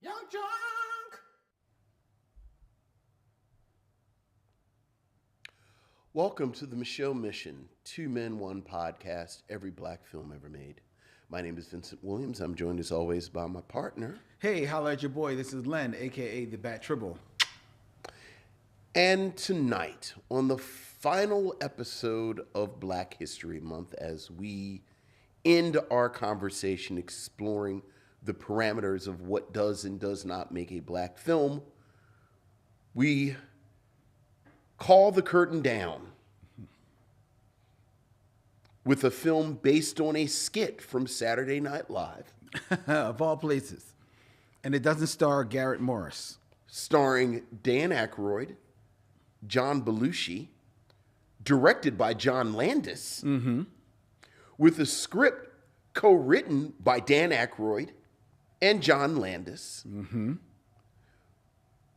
Young Drunk. Welcome to the Micheaux Mission, 2 Men, 1 podcast, every black film ever made. My name is Vincent Williams. I'm joined as always by my partner. Hey, holla at your boy. This is Len, a.k.a. the Bat Tribble. And tonight, on the final episode of Black History Month, as we end our conversation exploring the parameters of what does and does not make a black film, we call the curtain down with a film based on a skit from Saturday Night Live. Of all places. And it doesn't star Garrett Morris. Starring Dan Aykroyd, John Belushi, directed by John Landis, with a script co-written by Dan Aykroyd and John Landis,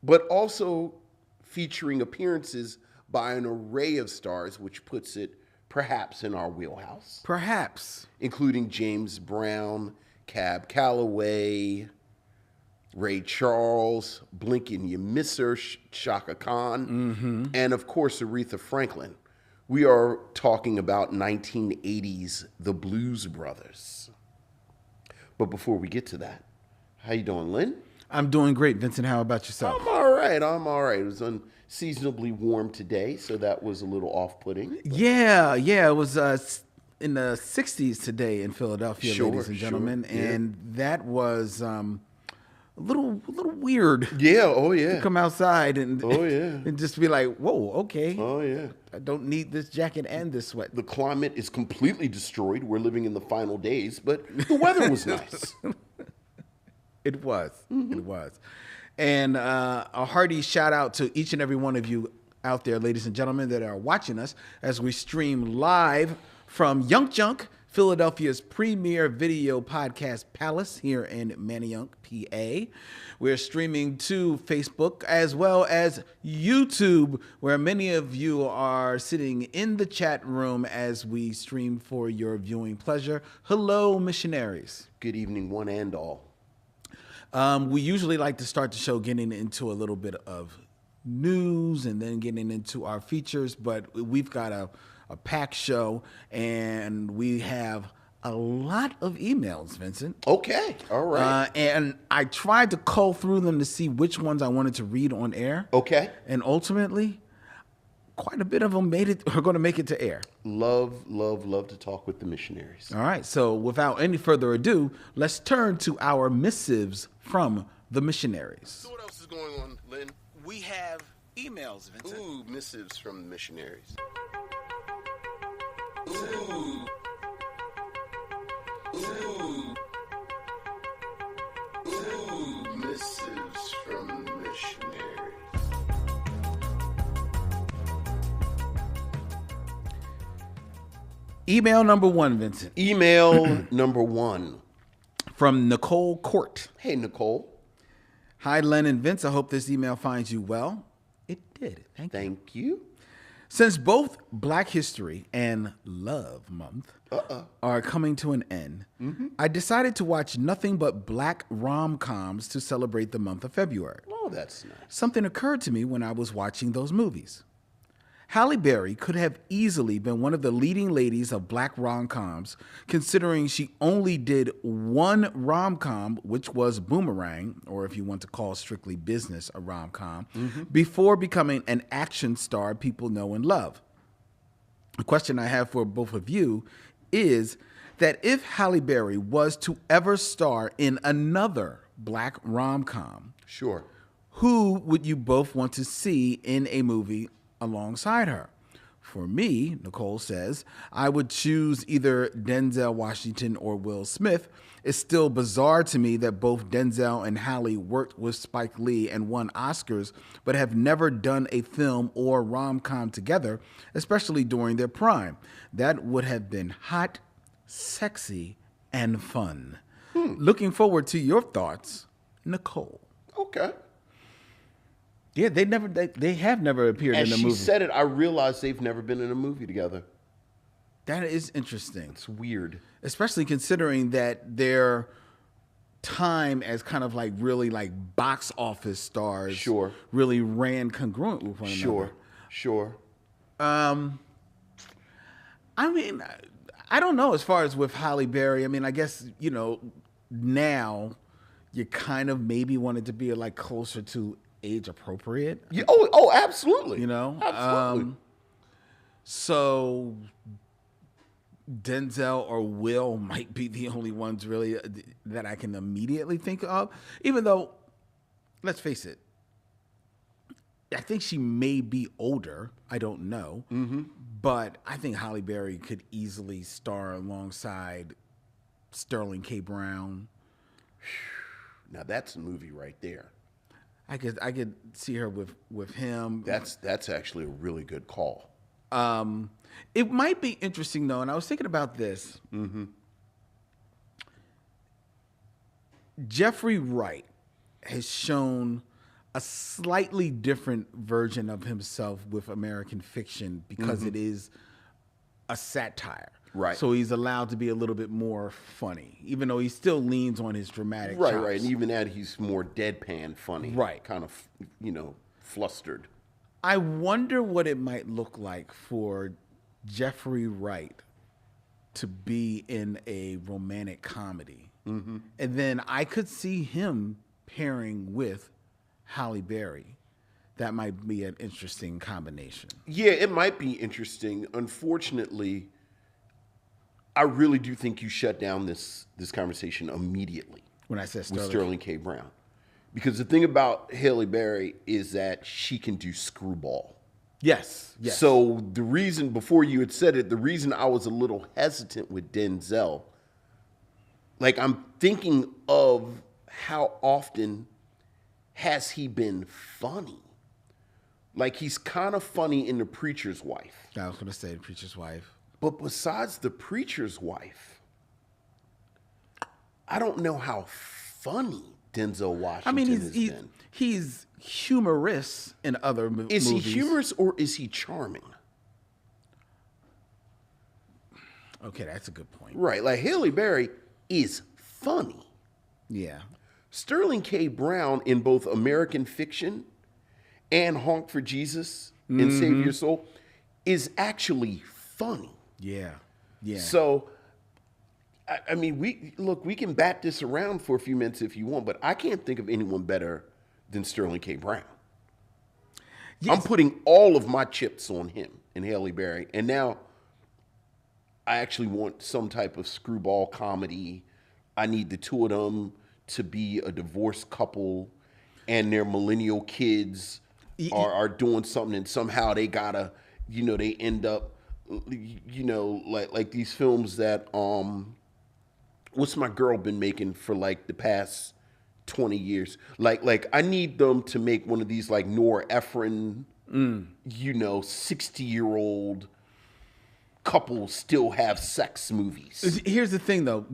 but also featuring appearances by an array of stars, which puts it perhaps in our wheelhouse. Perhaps. Including James Brown, Cab Calloway, Ray Charles, Blink and You Miss Her, Shaka Khan, and of course Aretha Franklin. We are talking about 1980s The Blues Brothers. But before we get to that, how you doing, Lynn? I'm doing great, Vincent. How about yourself? I'm all right. It was unseasonably warm today, so that was a little off-putting. Yeah. It was in the 60s today in Philadelphia, ladies and gentlemen. Yeah. And that was a little weird. Yeah, oh yeah. To come outside and, and just be like, whoa, okay. Oh yeah. I don't need this jacket and this sweat. The climate is completely destroyed. We're living in the final days, but the weather was nice. It was. It was. And a hearty shout out to each and every one of you out there, ladies and gentlemen, that are watching us as we stream live from Young Junk, Philadelphia's premier video podcast palace here in Manayunk, PA. We're streaming to Facebook as well as YouTube, where many of you are sitting in the chat room as we stream for your viewing pleasure. Hello, Missionaries. Good evening, one and all. We usually like to start the show getting into a little bit of news and then getting into our features, but we've got a packed show and we have a lot of emails, Vincent. Okay, all right. And I tried to cull through them to see which ones I wanted to read on air. Okay. And ultimately, quite a bit of them are going to make it to air. Love to talk with the missionaries. All right. So without any further ado, let's turn to our missives from the missionaries. So what else is going on, Lynn? We have emails, Vincent. Ooh, missives from the missionaries. Ooh. Missives from the missionaries. Email number 1, Vincent. Email number 1. From Nicole Court. Hey, Nicole. Hi, Len and Vince. I hope this email finds you well. It did. Thank you. Since both Black History and Love Month are coming to an end, I decided to watch nothing but black rom-coms to celebrate the month of February. Oh, that's nice. Something occurred to me when I was watching those movies. Halle Berry could have easily been one of the leading ladies of black rom-coms, considering she only did one rom-com, which was Boomerang, or if you want to call Strictly Business a rom-com, before becoming an action star people know and love. The question I have for both of you is that if Halle Berry was to ever star in another black rom-com, Sure. who would you both want to see in a movie alongside her? For me, Nicole says, I would choose either Denzel Washington or Will Smith. It's still bizarre to me that both Denzel and Halle worked with Spike Lee and won Oscars, but have never done a film or rom-com together, especially during their prime. That would have been hot, sexy, and fun. Looking forward to your thoughts, Nicole. Okay. Yeah, they have never appeared As in a she movie. said it, I realized they've never been in a movie together. That is interesting. It's weird. Especially considering that their time as kind of like really like box office stars Sure. really ran congruent with one another. Sure. I mean, I don't know as far as with Halle Berry. I mean, I guess, now you kind of maybe wanted to be like closer to age appropriate, Yeah, oh, absolutely. Absolutely. So Denzel or Will might be the only ones really that I can immediately think of, even though, let's face it, I think she may be older. I don't know. Mm-hmm. But I think Halle Berry could easily star alongside Sterling K. Brown. Now that's a movie right there. I could see her with him. That's actually a really good call. It might be interesting though, and I was thinking about this. Mm-hmm. Jeffrey Wright has shown a slightly different version of himself with American Fiction because it is a satire. Right. So he's allowed to be a little bit more funny, even though he still leans on his dramatic chops. Right. And even that, he's more deadpan funny. Right. Kind of, flustered. I wonder what it might look like for Jeffrey Wright to be in a romantic comedy. Mm-hmm. And then I could see him pairing with Halle Berry. That might be an interesting combination. Yeah, it might be interesting. Unfortunately, I really do think you shut down this conversation immediately When I said with Sterling K. Brown. Because the thing about Halle Berry is that she can do screwball. Yes. So the reason, before you had said it, the reason I was a little hesitant with Denzel, like I'm thinking of how often has he been funny? Like he's kind of funny in The Preacher's Wife. I was going to say The Preacher's Wife. But besides The Preacher's Wife, I don't know how funny Denzel Washington has been. He's humorous in other movies. Is he humorous or is he charming? Okay, that's a good point. Right, like Halle Berry is funny. Yeah. Sterling K. Brown in both American Fiction and Honk for Jesus and Save Your Soul is actually funny. Yeah. So, I mean, we can bat this around for a few minutes if you want, but I can't think of anyone better than Sterling K. Brown. Yes. I'm putting all of my chips on him and Halle Berry, and now I actually want some type of screwball comedy. I need the two of them to be a divorced couple, and their millennial kids are doing something, and somehow they gotta, they end up, like these films that what's my girl been making for like the past 20 years? Like I need them to make one of these like Nora Ephron, 60-year-old couples still have sex movies. Here's the thing though,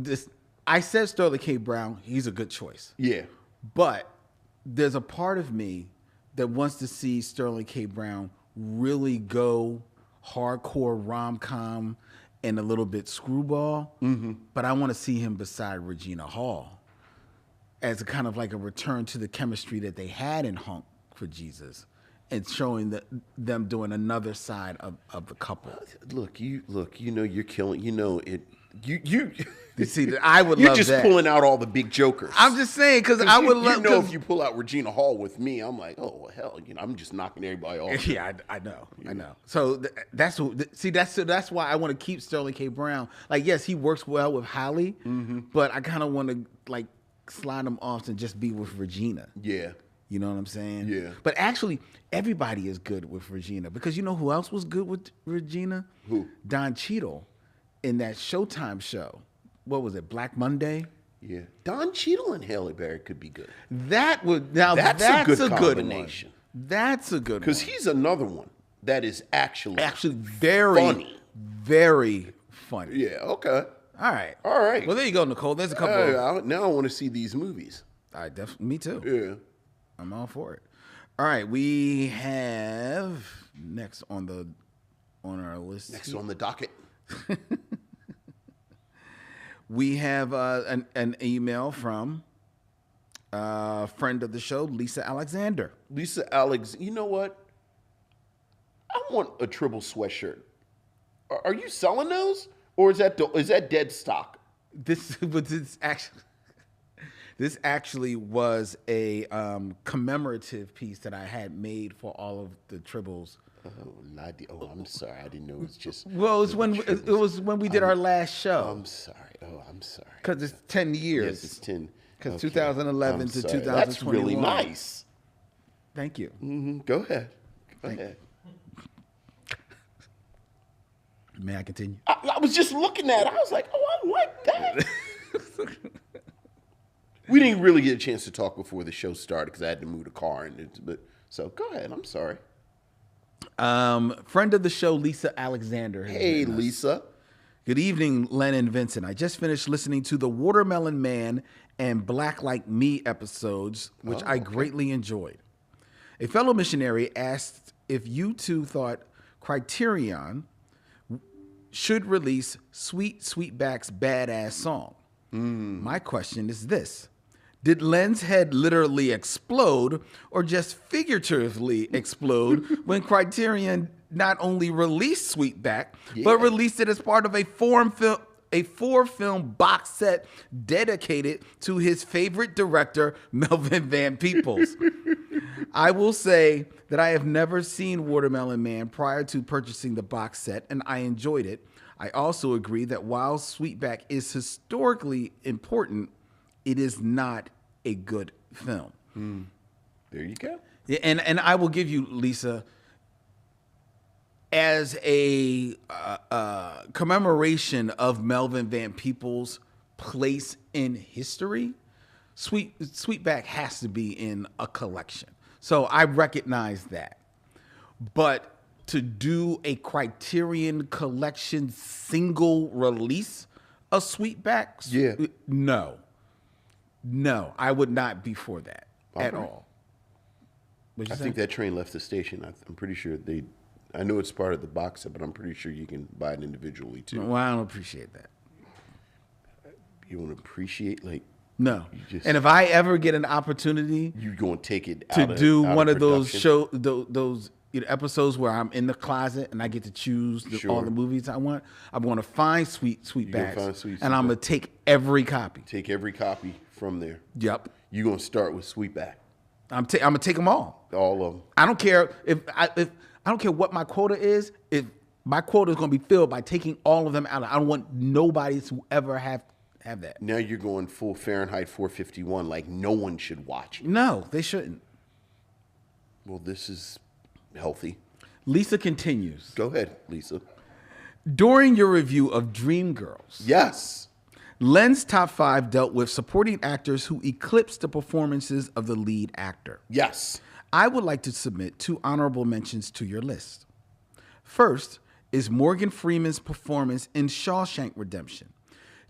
I said Sterling K. Brown, he's a good choice. Yeah. But there's a part of me that wants to see Sterling K. Brown really go hardcore rom-com and a little bit screwball. Mm-hmm. But I want to see him beside Regina Hall as a kind of like a return to the chemistry that they had in Honk for Jesus and showing them doing another side of the couple. Look, you're killing, it. You see, I would You're love just that. pulling out all the big jokers. I'm just saying because I would love. If you pull out Regina Hall with me, I'm like, oh well, hell, I'm just knocking everybody off. Yeah, I know. So that's why I want to keep Sterling K. Brown. Like, yes, he works well with Halle, but I kind of want to like slide him off and just be with Regina. Yeah. You know what I'm saying? Yeah. But actually, everybody is good with Regina because you know who else was good with Regina? Who? Don Cheadle in that Showtime show. What was it, Black Monday? Yeah. Don Cheadle and Halle Berry could be good. That's a good combination. That's a good one. Because he's another one that is actually very funny. Very funny. Yeah, okay. All right. Well, there you go, Nicole. There's a couple. Now I want to see these movies. Me too. Yeah. I'm all for it. All right, we have next on our list. Next on the docket. We have an email from Friend of the show, Lisa Alexander. Lisa Alex, you know what? I want a Tribble sweatshirt. Are you selling those, or is that dead stock? This actually was a commemorative piece that I had made for all of the Tribbles. I'm sorry. I didn't know it was just. Well, it was when we did our last show. I'm sorry. I'm sorry. Because it's 10 years. Yes, it's 10. Because 2011 to 2021. That's really nice. Thank you. Go ahead. Go ahead. May I continue? I was just looking at it. I was like, oh, I like that. We didn't really get a chance to talk before the show started because I had to move the car. So go ahead. I'm sorry. Friend of the show, Lisa Alexander. Hey, Lisa. Good evening, Len and Vincent. I just finished listening to the Watermelon Man and Black Like Me episodes, which I greatly enjoyed. A fellow missionary asked if you two thought Criterion should release Sweetback's Badass Song. My question is this. Did Len's head literally explode or just figuratively explode when Criterion not only released Sweetback, but released it as part of a four-film box set dedicated to his favorite director, Melvin Van Peebles? I will say that I have never seen Watermelon Man prior to purchasing the box set, and I enjoyed it. I also agree that while Sweetback is historically important, it is not a good film. There you go. Yeah, and I will give you, Lisa, as a commemoration of Melvin Van Peebles' place in history, Sweetback has to be in a collection. So I recognize that. But to do a Criterion Collection single release of Sweetback, no, I would not be for that at all. I think that train left the station. I'm pretty sure I know it's part of the box set, but I'm pretty sure you can buy it individually too. Well, I don't appreciate that. You want to appreciate No. And if I ever get an opportunity, you're going to take it to do one of those those episodes where I'm in the closet and I get to choose all the movies I want. I'm going to find Sweetbacks, and I'm going to take every copy. Take every copy from there. Yep. You're going to start with Sweetback. I'm going to take them all. All of them. I don't care if I don't care what my quota is. If my quota is going to be filled by taking all of them out, I don't want nobody to ever have that. Now you're going full Fahrenheit 451, like no one should watch it. No, they shouldn't. Well, this is healthy. Lisa continues. Go ahead, Lisa. During your review of Dreamgirls, yes, Len's top 5 dealt with supporting actors who eclipsed the performances of the lead actor. Yes. I would like to submit 2 honorable mentions to your list. First is Morgan Freeman's performance in Shawshank Redemption.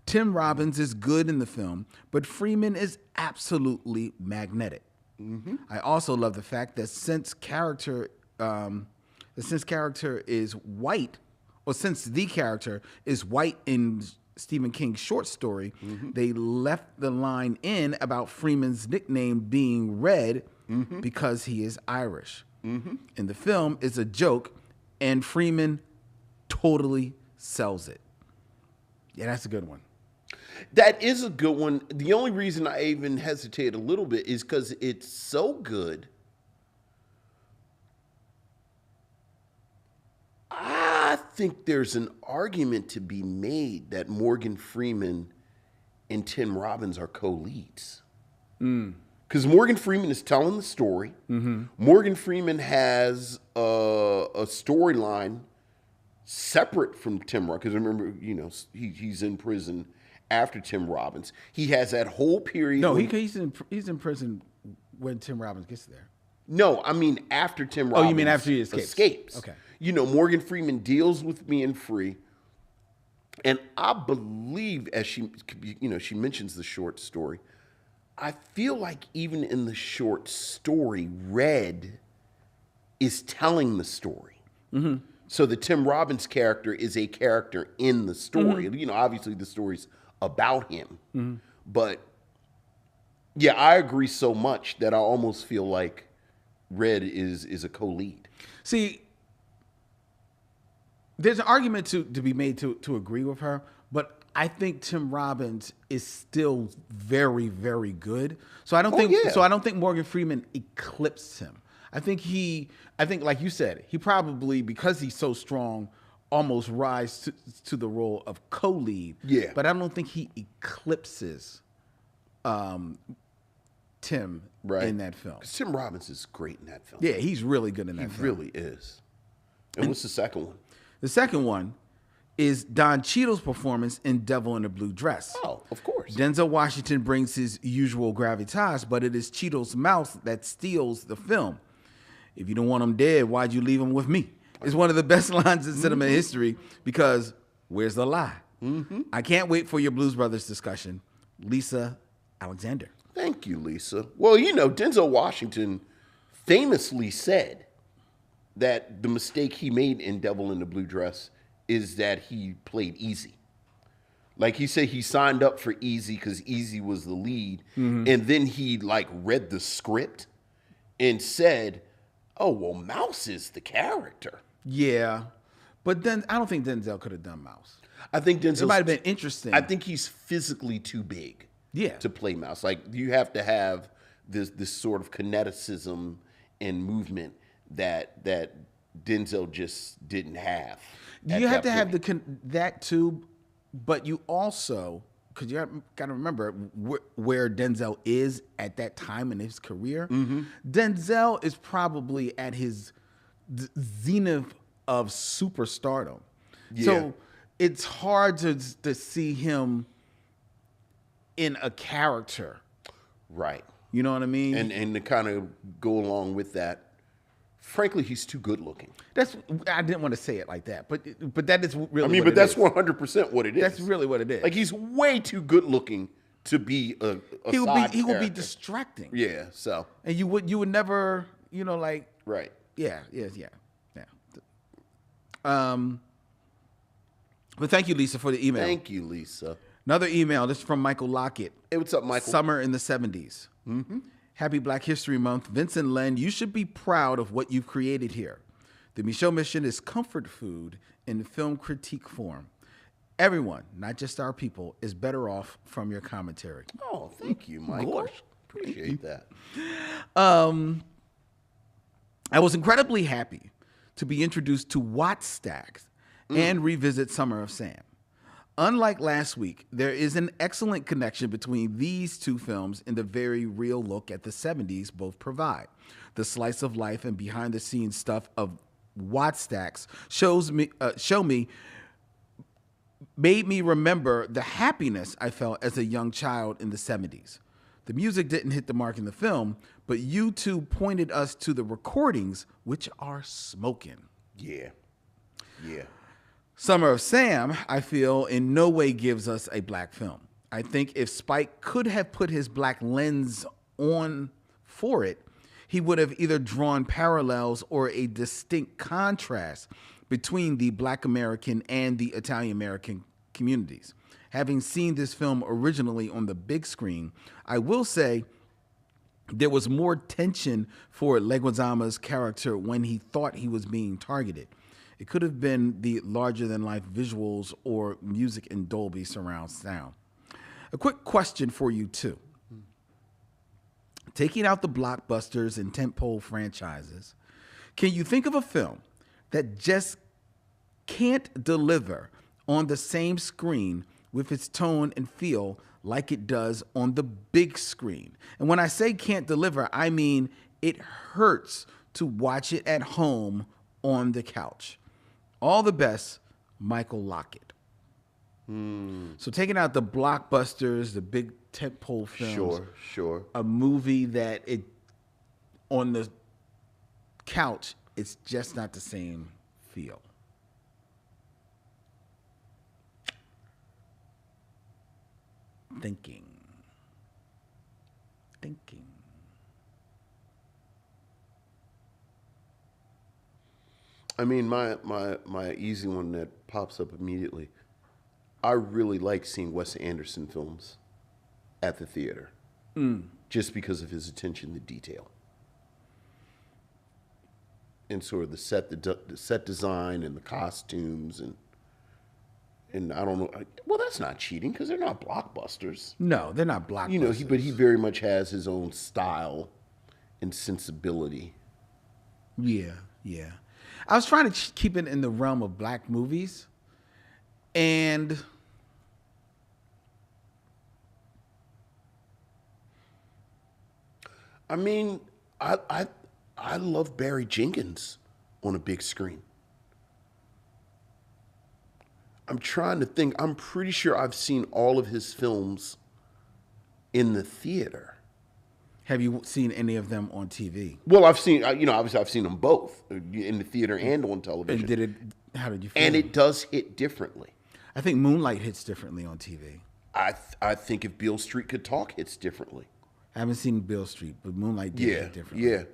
Tim Robbins is good in the film, but Freeman is absolutely magnetic. I also love the fact that since the character is white in Stephen King's short story, they left the line in about Freeman's nickname being Red because he is Irish. In the film, it's a joke, and Freeman totally sells it. Yeah, that's a good one. That is a good one. The only reason I even hesitate a little bit is because it's so good. I think there's an argument to be made that Morgan Freeman and Tim Robbins are co-leads. Because Morgan Freeman is telling the story. Morgan Freeman has a storyline separate from Tim Robbins. Because remember, he's in prison after Tim Robbins. He has that whole period. No, he's in prison when Tim Robbins gets there. No, I mean after Tim Robbins. Oh, you mean after he escapes? Okay. Morgan Freeman deals with being free. And I believe, as she mentions the short story, I feel like even in the short story, Red is telling the story. So the Tim Robbins character is a character in the story. Obviously the story's about him. But Yeah, I agree so much that I almost feel like Red is a co-lead. See, there's an argument to be made to agree with her, but I think Tim Robbins is still very, very good. So Yeah. I don't think Morgan Freeman eclipsed him. I think like you said, he probably, because he's so strong, almost rise to the role of co-lead. Yeah. But I don't think he eclipses Tim Right. in that film. 'Cause Tim Robbins is great in that film. Yeah, he's really good in that He film. really is. And what's the second one? The second one is Don Cheadle's performance in Devil in a Blue Dress. Oh, of course. Denzel Washington brings his usual gravitas, but it is Cheadle's mouth that steals the film. If you don't want him dead, why'd you leave him with me? It's one of the best lines in cinema history because where's the lie? I can't wait for your Blues Brothers discussion. Lisa Alexander. Thank you, Lisa. Well, Denzel Washington famously said that the mistake he made in Devil in the Blue Dress is that he played Easy. Like he said he signed up for Easy because Easy was the lead. And then he read the script and said, oh, well, Mouse is the character. Yeah. But then I don't think Denzel could have done Mouse. I think Denzel It might have been interesting. I think he's physically too big Yeah. to play Mouse. Like you have to have this sort of kineticism and movement that Denzel just didn't have. You have to have that too, but you also, because you got to remember where Denzel is at that time in his career. Denzel is probably at his zenith of superstardom. Yeah. So it's hard to see him in a character. Right. You know what I mean? And to kind of go along with that, frankly, he's too good looking. I didn't want to say it like that, but that is really. I mean, what but that's is. 100% what it is. That's really what it is. Like he's way too good looking to be a he side will be character. distracting. Yeah. So. And you would never, Right. yeah. But thank you, Lisa, for the email. Thank you, Lisa. Another email. This is from Michael Lockett. Hey, what's up, Michael? Summer in the 70s. Happy Black History Month. Vincent Len, you should be proud of what you've created here. The Micheaux mission is comfort food in film critique form. Everyone, not just our people, is better off from your commentary. Oh, thank you, Michael. course. Appreciate that. I was incredibly happy to be introduced to Watt Stacks and revisit Summer of Sam. Unlike last week, there is an excellent connection between these two films in the very real look at the 70s both provide. The slice of life and behind-the-scenes stuff of Watt Stacks made me remember the happiness I felt as a young child in the 70s. The music didn't hit the mark in the film, but you two pointed us to the recordings, which are smoking. Yeah. Yeah. Summer of Sam, I feel, in no way gives us a black film. I think if Spike could have put his black lens on for it, he would have either drawn parallels or a distinct contrast between the Black American and the Italian American communities. Having seen this film originally on the big screen, I will say there was more tension for Leguizamo's character when he thought he was being targeted. It could have been the larger-than-life visuals or music in Dolby surround sound. A quick question for you, too. Taking out the blockbusters and tentpole franchises, can you think of a film that just can't deliver on the same screen with its tone and feel like it does on the big screen? And when I say can't deliver, I mean it hurts to watch it at home on the couch. All the best, Michael Lockett. So taking out the blockbusters, the big tentpole films, Sure. a movie that on the couch, it's just not the same feel. Thinking. I mean, my easy one that pops up immediately. I really like seeing Wes Anderson films at the theater. just because of his attention to detail. And sort of the set design and the costumes and I don't know. Well, that's not cheating because they're not blockbusters. No, they're not blockbusters. You know, but he very much has his own style and sensibility. Yeah, yeah. I was trying to keep it in the realm of black movies, and I mean, I love Barry Jenkins on a big screen. I'm trying to think. I'm pretty sure I've seen all of his films in the theater. have you seen any of them on TV? Well, I've seen, obviously I've seen them both in the theater and on television. And how did you feel? And it does hit differently. I think Moonlight hits differently on TV. I think if Beale Street Could Talk hits differently. I haven't seen Beale Street, but Moonlight did hit differently. Yeah.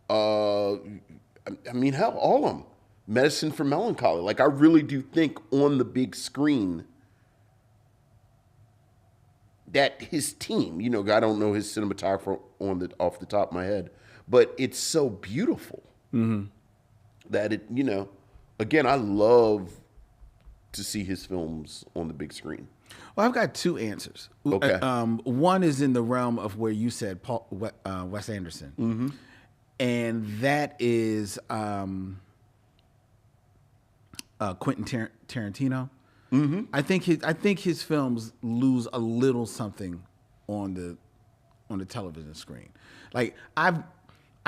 I mean, hell, all of them. Medicine for Melancholy. Like, I really do think on the big screen that his team, I don't know his cinematographer off the top of my head, but it's so beautiful that it, again, I love to see his films on the big screen. Well, I've got two answers. Okay. One is in the realm of where you said Wes Anderson, and that is Quentin Tarantino. I think his films lose a little something on the television screen. Like I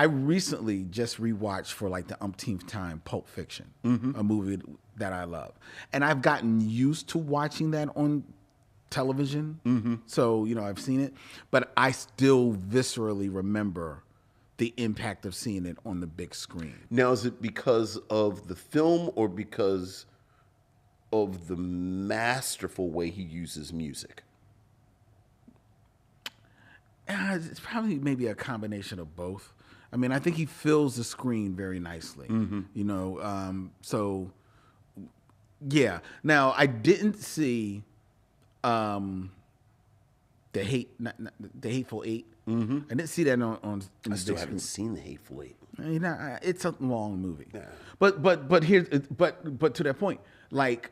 recently just rewatched for like the umpteenth time Pulp Fiction, a movie that I love, and I've gotten used to watching that on television. So I've seen it, but I still viscerally remember the impact of seeing it on the big screen. Now, is it because of the film or because of the masterful way he uses music? It's probably maybe a combination of both. I mean, I think he fills the screen very nicely. So yeah. Now, I didn't see the Hateful Eight. I didn't see that on I still haven't seen The Hateful Eight. It's a long movie. Yeah. But here's but to that point, like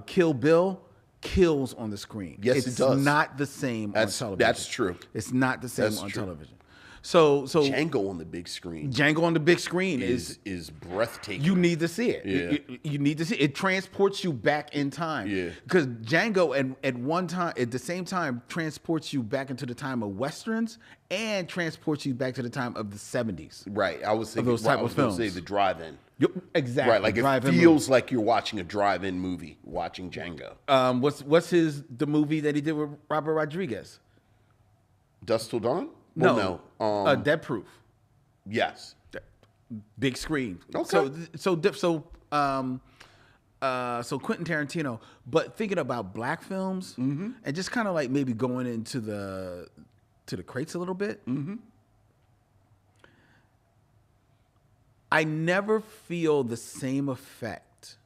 Kill Bill kills on the screen. Yes, it does. It's not the same on television. That's true. It's not the same on true. television. So Django on the big screen. Django on the big screen is breathtaking. you need to see it. Yeah. You need to see it. It transports you back in time. Yeah. Because Django at the same time transports you back into the time of Westerns and transports you back to the time of the 70s. Right. I was thinking those type I was of going to films. say the drive-in. Yep, exactly. Right, like it feels like you're watching a drive-in movie, watching Django. What's the movie that he did with Robert Rodriguez? Dusk Till Dawn? No. Well, no. Dead Proof. Yes. Big screen. Okay. So Quentin Tarantino, but thinking about black films and just kind of like maybe going into the crates a little bit. I never feel the same effect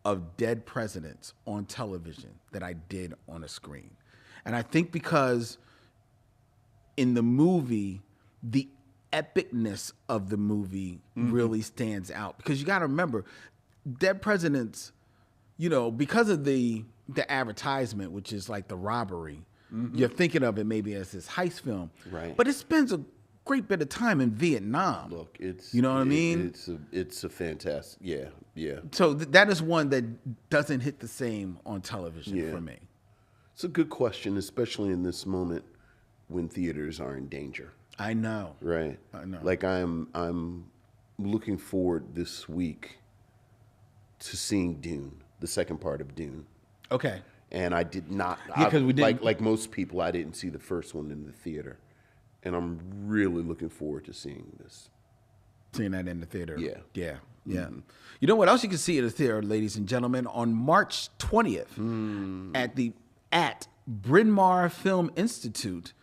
of dead presidents on television that I did on a screen. And I think because in the movie, the epicness of the movie really stands out. Because you got to remember, dead presidents, because of the advertisement, which is like the robbery, you're thinking of it maybe as this heist film. Right. But it spends a great bit of time in Vietnam. Look, it's what I mean. It's a fantastic, yeah. So that is one that doesn't hit the same on television for me. It's a good question, especially in this moment when theaters are in danger. I know. Right. I know. Like I'm looking forward this week to seeing Dune, the second part of Dune. Okay. And I did not. Because we didn't. Like most people, I didn't see the first one in the theater, and I'm really looking forward to seeing this. Seeing that in the theater. Yeah. Yeah. You know what else you can see in the theater, ladies and gentlemen? On March 20th at Bryn Mawr Film Institute,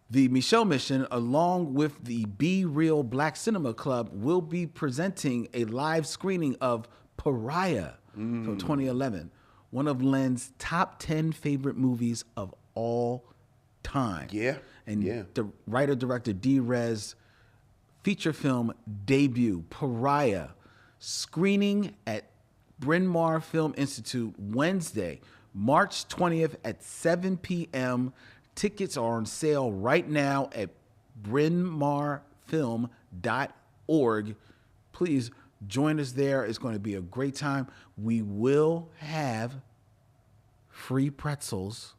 the Micheaux Mission, along with the Be Real Black Cinema Club, will be presenting a live screening of Pariah from 2011, one of Len's top 10 favorite movies of all time. Yeah, And yeah. the writer-director D-Rez feature film debut, Pariah, screening at Bryn Mawr Film Institute Wednesday, March 20th at 7 p.m. Tickets are on sale right now at brynmarfilm.org. Please join us there. It's going to be a great time. We will have free pretzels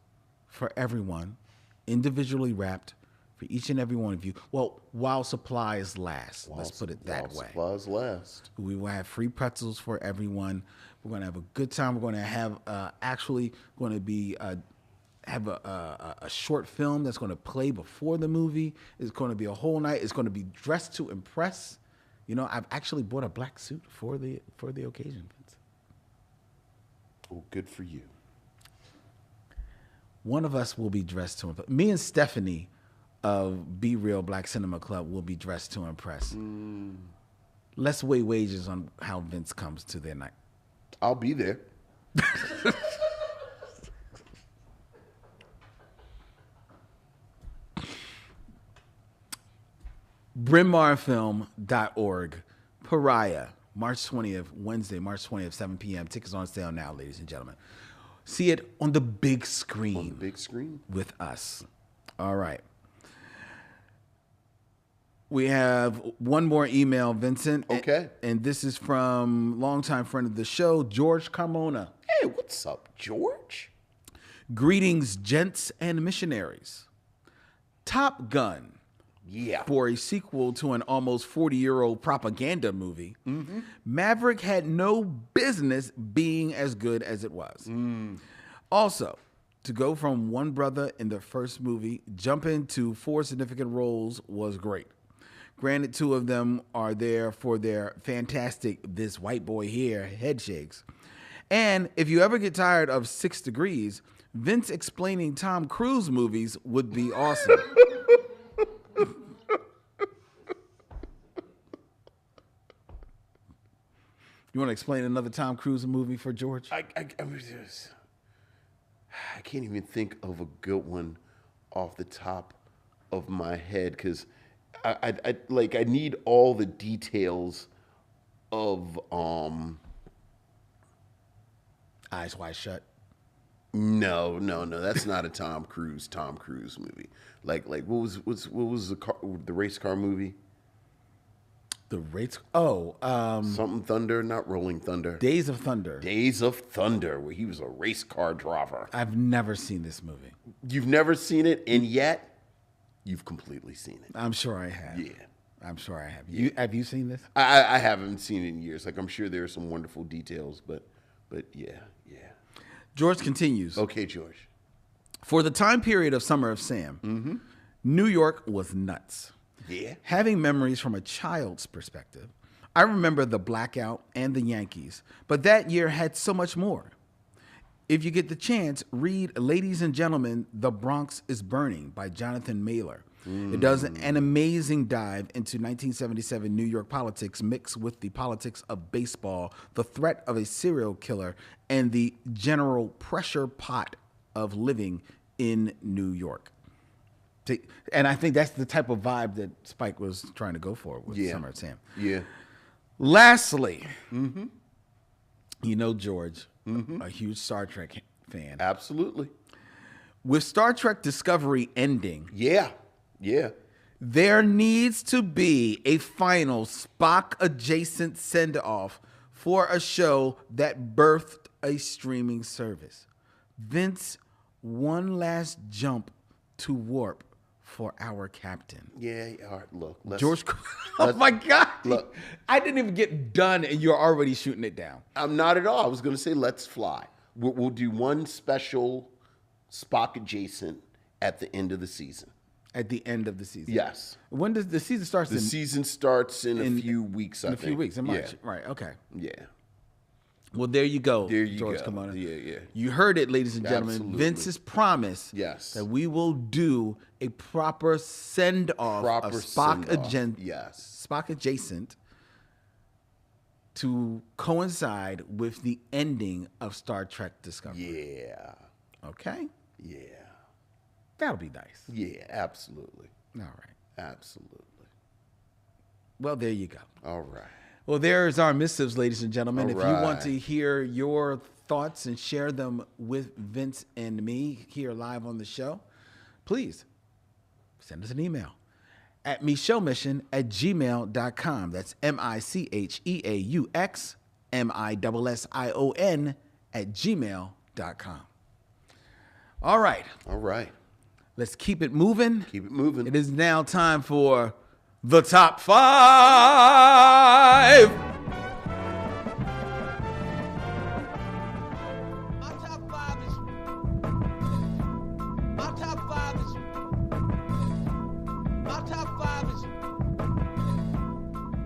for everyone, individually wrapped for each and every one of you. Well, while supplies last. Let's put it that way. Supplies last. We will have free pretzels for everyone. We're going to have a good time. We're going to have have a short film that's going to play before the movie. It's going to be a whole night. It's going to be dressed to impress. You know, I've actually bought a black suit for the occasion, Vince. Oh, good for you. One of us will be dressed to impress. Me and Stephanie of Be Real Black Cinema Club will be dressed to impress. Let's weigh wages on how Vince comes to their night. I'll be there. brynmarfilm.org. Pariah, March 20th, Wednesday, March 20th, 7 p.m. Tickets on sale now, ladies and gentlemen. See it on the big screen. On the big screen. With us. All right. We have one more email, Vincent. Okay. And this is from longtime friend of the show, George Carmona. Hey, what's up, George? Greetings, gents and missionaries. Top Gun. Yeah. For a sequel to an almost 40-year-old propaganda movie, Maverick had no business being as good as it was. Also, to go from one brother in the first movie, jump into 4 significant roles was great. Granted, 2 of them are there for their fantastic "this white boy here" head shakes. And if you ever get tired of 6 Degrees, Vince explaining Tom Cruise movies would be awesome. You want to explain another Tom Cruise movie for George? I can't even think of a good one off the top of my head because I need all the details of Eyes Wide Shut. No, that's not a Tom Cruise movie. Like what was the race car movie? The race. Something Thunder, not Rolling Thunder. Days of Thunder. Days of Thunder, where he was a race car driver. I've never seen this movie. You've never seen it, and yet you've completely seen it. I'm sure I have. Yeah. I'm sure I have. Have you seen this? I haven't seen it in years. Like, I'm sure there are some wonderful details, but yeah. George continues. Okay, George. For the time period of Summer of Sam, New York was nuts. Yeah. Having memories from a child's perspective, I remember the blackout and the Yankees, but that year had so much more. If you get the chance, read Ladies and Gentlemen, The Bronx is Burning by Jonathan Mailer. It does an amazing dive into 1977 New York politics mixed with the politics of baseball, the threat of a serial killer, and the general pressure pot of living in New York. And I think that's the type of vibe that Spike was trying to go for with Summer of Sam. Yeah. Lastly, you know George, a huge Star Trek fan. Absolutely. With Star Trek Discovery ending, Yeah. there needs to be a final Spock-adjacent send-off for a show that birthed a streaming service. Vince, one last jump to warp for our captain. Yeah. All right, look. George, oh my God. Look. I didn't even get done and you're already shooting it down. I'm not at all. I was going to say, let's fly. We'll do one special Spock adjacent at the end of the season. At the end of the season? Yes. When does the season starts? The season starts in a few weeks, I think. In a few weeks, in March. Yeah. Right, okay. Yeah. Well, there you go, There you George go. Kamona. Yeah. You heard it, ladies and gentlemen. Absolutely. Vince's promise that we will do a proper send-off of Spock Spock adjacent to coincide with the ending of Star Trek Discovery. Yeah. Okay? Yeah. That'll be nice. Yeah, absolutely. All right. Absolutely. Well, there you go. All right. Well, there's our missives, ladies and gentlemen. All If you want right. to hear your thoughts and share them with Vince and me here live on the show, please send us an email at micheauxmission@gmail.com. That's micheauxmission@gmail.com. All right. All right. Let's keep it moving. Keep it moving. It is now time for the top 5. My top five is. My top five is. My top five is.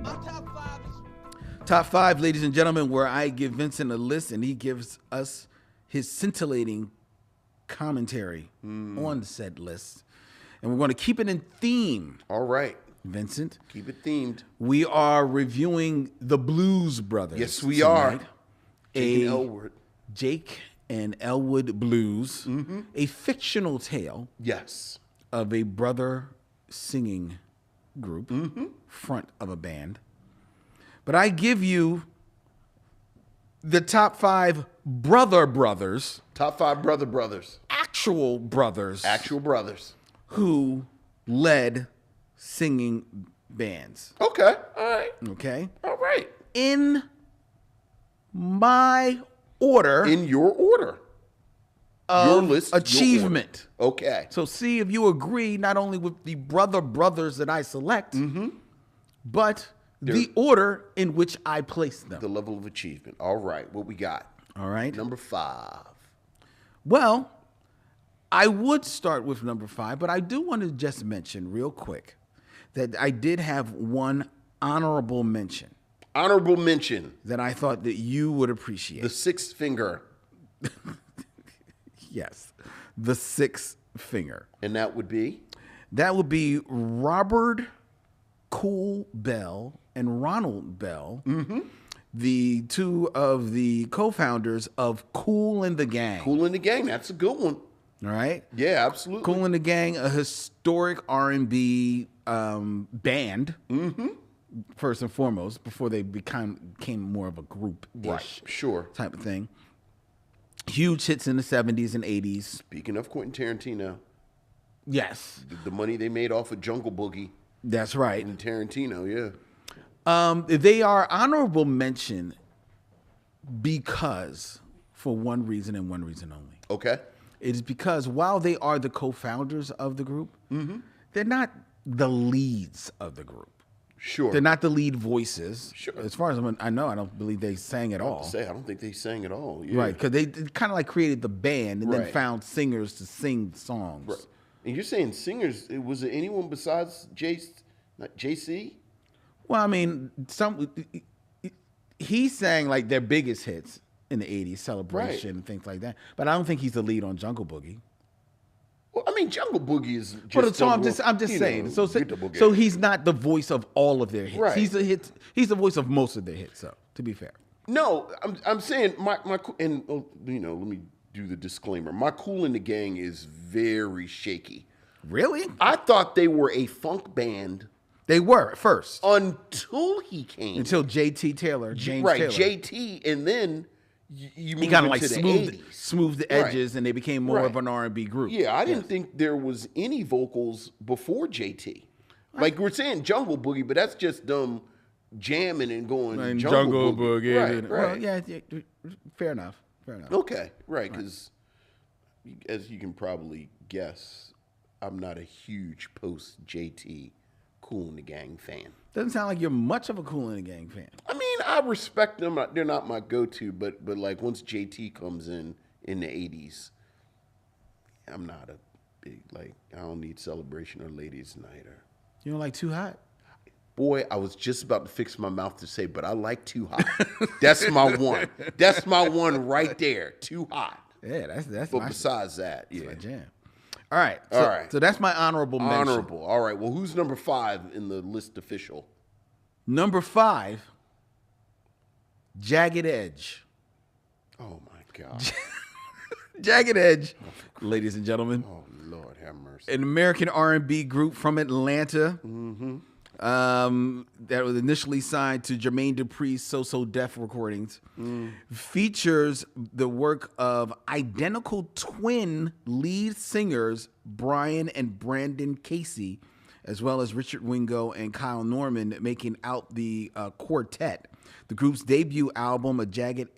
My top five is. Top 5, ladies and gentlemen, where I give Vincent a list and he gives us his scintillating commentary on said list. And we're going to keep it in theme, All right. Vincent. Keep it themed. We are reviewing the Blues Brothers. Yes, we are. tonight. Jake and Elwood. Jake and Elwood Blues, a fictional tale Yes. of a brother singing group, front of a band. But I give you the top 5 brothers, Top 5 brothers. actual brothers, Actual brothers. who led singing bands. Okay. All right. Okay? All right. In my order In your order. of your list. your achievement. order. Okay. So see if you agree not only with the brothers that I select, but the order in which I place them. The level of achievement. All right. What we got? All right. Number 5. Well, I would start with number 5, but I do want to just mention real quick that I did have one honorable mention Honorable mention. that I thought that you would appreciate. The 6th finger. Yes, the 6th finger. And that would be? That would be Robert Cool Bell and Ronald Bell, the two of the co-founders of Kool and the Gang. Kool and the Gang. That's a good one. All right? Yeah, absolutely. Kool and the Gang, a historic R&B band, first and foremost, before they became more of a group-ish Right. Sure. type of thing. Huge hits in the 70s and 80s. Speaking of Quentin Tarantino, Yes, the money they made off of Jungle Boogie that's right. and Tarantino, yeah. They are honorable mention because, for one reason and one reason only. Okay. It is because while they are the co-founders of the group, they're not the leads of the group. Sure. They're not the lead voices. Sure. As far as I know, I don't believe they sang at all. I don't think they sang at all. Yeah. Right, because they kind of like created the band and then Right. found singers to sing songs. Right. And you're saying singers, was it anyone besides JC? Well, I mean, he sang like their biggest hits in the 80s, Celebration, and things like that. But I don't think he's the lead on Jungle Boogie. Well, I mean, Jungle Boogie is just. But so I'm just saying. So he's not the voice of all of their hits. Right. He's the voice of most of their hits. So to be fair, No, I'm saying my and let me do the disclaimer. My Kool and the Gang is very shaky. really, I thought they were a funk band they were at first until he came. until J.T. Taylor, James right, Taylor. JT, and then you He moved kind of like into the smoothed 80s. the Right. edges, and they became more Right. of an R&B group. Yeah, I didn't think there was any vocals before JT. Like we're saying Jungle Boogie, but that's just them jamming and going And Jungle, Boogie. Boogie. Right, and- right. Well, yeah, fair enough. Fair enough. Okay, right, because as you can probably guess, I'm not a huge post JT Kool and the Gang fan. Doesn't sound like you're much of a Kool and the Gang fan. I mean, I respect them. They're not my go-to, but like once JT comes in the 80s, I'm not a big, like, I don't need Celebration or Ladies Night or. You don't like Too Hot? Boy, I was just about to fix my mouth to say, but I like Too Hot. That's my one. That's my one right there. Too Hot. Yeah, that's But my, besides that, yeah. my jam. All right. So, All right. So that's my honorable mention. Honorable. All right. Well, who's number 5 in the list official? Number 5, Jagged Edge. Oh my God. Jagged Edge, ladies and gentlemen. Oh Lord have mercy. An American R&B group from Atlanta. That was initially signed to Jermaine Dupri's So Def recordings, features the work of identical twin lead singers Brian and Brandon Casey, as well as Richard Wingo and Kyle Norman, making out the quartet. The group's debut album, A Jagged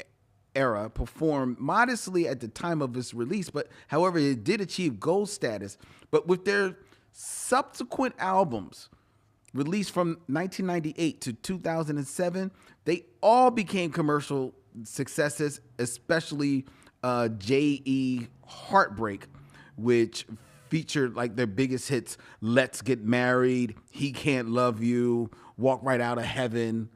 Era, performed modestly at the time of its release, but however, it did achieve gold status. But with their subsequent albums, released from 1998 to 2007, they all became commercial successes, especially J.E. Heartbreak, which featured like their biggest hits, Let's Get Married, He Can't Love You, Walk Right Out of Heaven,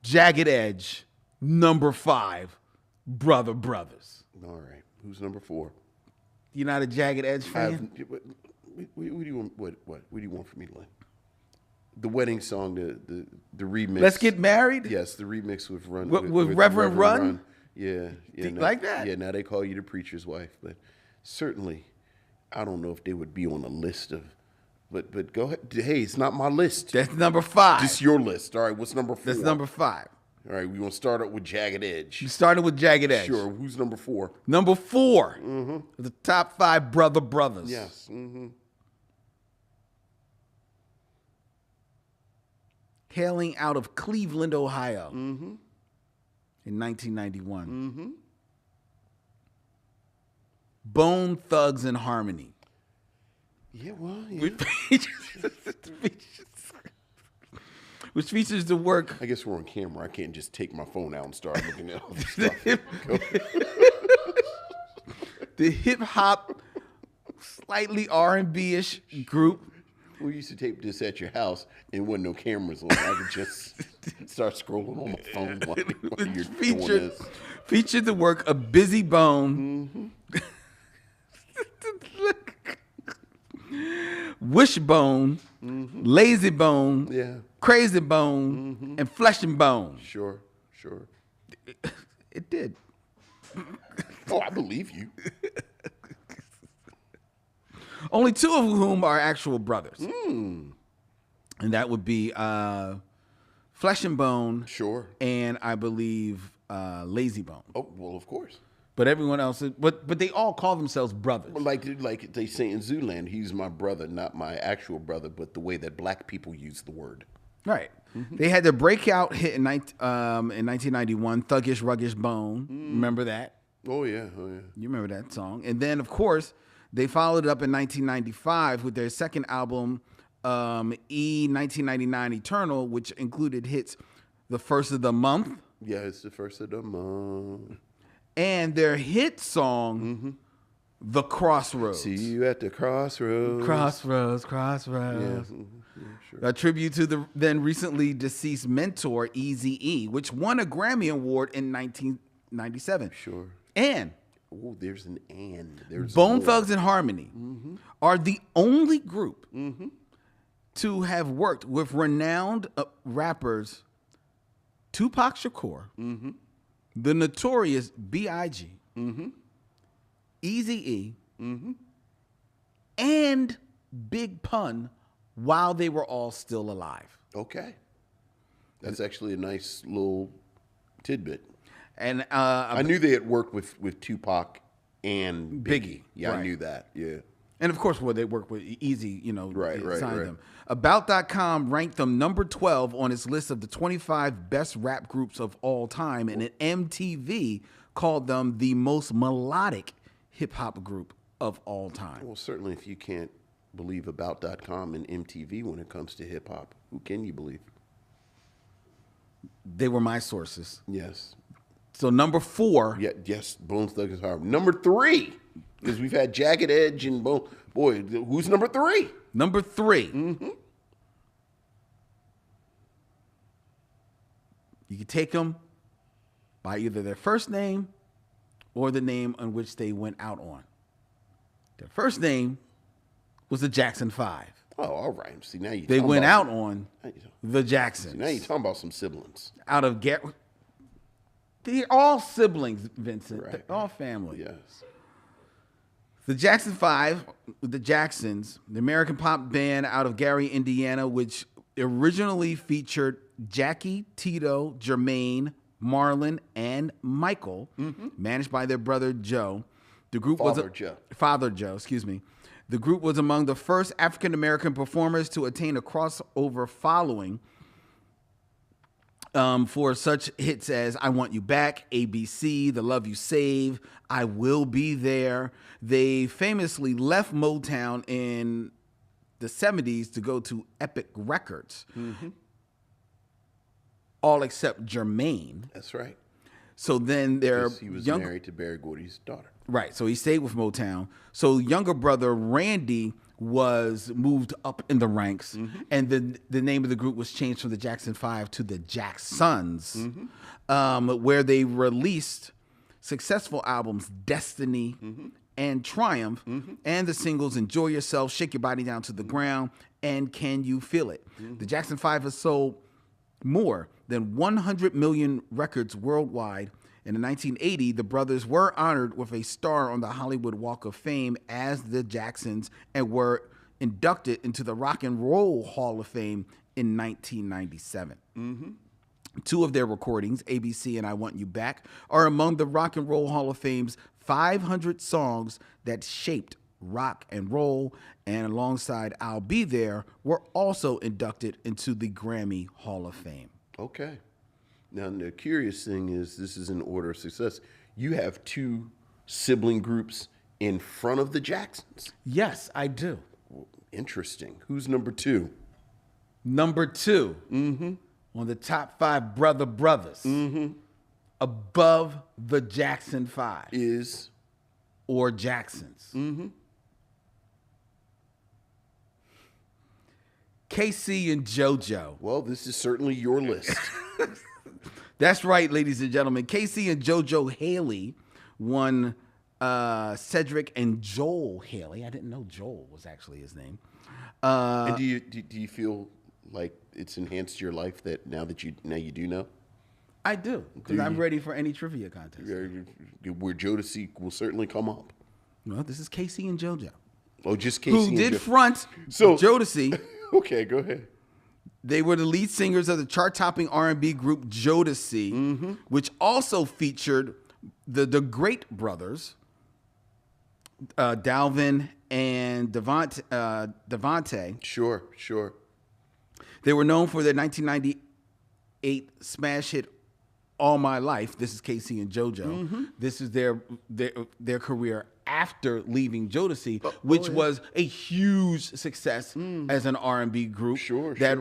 Jagged Edge, number 5, Brother Brothers. All right. Who's number 4? You're not a Jagged Edge fan? What do you want? What do you want from me, Lynn? The wedding song, the remix. Let's Get Married? Yes, the remix with Run. With Reverend Run? Yeah. Like that? Yeah, now they call you the preacher's wife. But certainly, I don't know if they would be on a list of, but go ahead. Hey, it's not my list. That's number 5. Just your list. All right, what's number 4? That's number 5. All right, we're going to start out with Jagged Edge. You started with Jagged Edge. Sure. Who's number 4? Number 4, the top 5 Brother Brothers. Yes. Mm-hmm. Hailing out of Cleveland, Ohio, in 1991. Bone Thugs and Harmony. Yeah, well, yeah. Which features the work. I guess we're on camera. I can't just take my phone out and start looking at all this stuff. The hip hop, slightly R&B-ish group. We used to tape this at your house and wasn't no cameras on. I would just start scrolling on my phone while you're doing this. Featured the work of Busy Bone, Wishbone, Lazy Bone, Yeah. Crazy Bone, and Flesh and Bone. Sure. It did. Oh, I believe you. Only 2 of whom are actual brothers. And that would be Flesh and Bone. Sure. And I believe Lazy Bone. Oh, well, of course. But everyone else, but they all call themselves brothers. Well, like they say in Zooland, he's my brother, not my actual brother, but the way that black people use the word. Right. They had their breakout hit in 1991, Thuggish Ruggish Bone. Remember that? Oh, yeah. You remember that song. And then, of course, they followed it up in 1995 with their second album, 1999 Eternal, which included hits The First of the Month. Yeah, it's the first of the month. And their hit song, The Crossroads. See you at the crossroads. Crossroads. Yeah, sure. A tribute to the then recently deceased mentor, Eazy-E, which won a Grammy Award in 1997. Sure. And Oh, there's an and. There's Bone more. Thugs and Harmony are the only group to have worked with renowned rappers Tupac Shakur, the Notorious B.I.G., Eazy-E, and Big Pun while they were all still alive. Okay. That's actually a nice little tidbit. And I knew they had worked with Tupac and Biggie. Yeah, right. I knew that. Yeah. And of course, they worked with Easy, Right. signed them. About.com ranked them number 12 on its list of the 25 best rap groups of all time, and MTV called them the most melodic hip hop group of all time. Well, certainly if you can't believe About.com and MTV when it comes to hip hop, who can you believe? They were my sources. Yes. So number 4. Yeah, yes, Bone Thugs and Harmony. Number 3, because we've had Jagged Edge and Bone. Boy, who's number 3? Number 3. You can take them by either their first name or the name on which they went out on. Their first name was the Jackson 5. Oh, all right. See, now you. They went out on the Jacksons. Now you're talking about some siblings. Out of they're all siblings, Vincent. Right. They're all family. Yes. The Jackson 5, the Jacksons, the American pop band out of Gary, Indiana, which originally featured Jackie, Tito, Jermaine, Marlon, and Michael, managed by their brother Joe. The group Father Joe, excuse me. The group was among the first African American performers to attain a crossover following for such hits as I Want You Back, ABC, The Love You Save, I Will Be There. They famously left Motown in the 70s to go to Epic Records. All except Jermaine. That's right. So then He was married to Berry Gordy's daughter. Right. So he stayed with Motown. So younger brother Randy was moved up in the ranks, and the name of the group was changed from the Jackson 5 to the Jacksons, where they released successful albums Destiny and Triumph, and the singles Enjoy Yourself, Shake Your Body Down to the Ground, and Can You Feel It. The Jackson 5 has sold more than 100 million records worldwide. In 1980, the brothers were honored with a star on the Hollywood Walk of Fame as the Jacksons and were inducted into the Rock and Roll Hall of Fame in 1997. Two of their recordings, ABC and I Want You Back, are among the Rock and Roll Hall of Fame's 500 songs that shaped rock and roll, and alongside I'll Be There, were also inducted into the Grammy Hall of Fame. Okay. Now, the curious thing is, this is in order of success. You have two sibling groups in front of the Jacksons. Yes, I do. Interesting. Who's number two? Number two on the top 5 brothers above the Jackson 5 Is or Jacksons. KC and JoJo. Well, this is certainly your list. That's right, ladies and gentlemen. KC and JoJo Haley won Cedric and Joel Haley. I didn't know Joel was actually his name. And do you feel like it's enhanced your life that now you do know? I do, because I'm ready for any trivia contest. Where Jodeci will certainly come up. Well, this is KC and JoJo. Oh, just KC Who and did front Jodeci. Okay, go ahead. They were the lead singers of the chart-topping R&B group Jodeci, which also featured the Great Brothers, Dalvin and Devante. Sure. They were known for their 1998 smash hit All My Life. This is KC and JoJo. This is their career after leaving Jodeci, which was a huge success as an R&B group that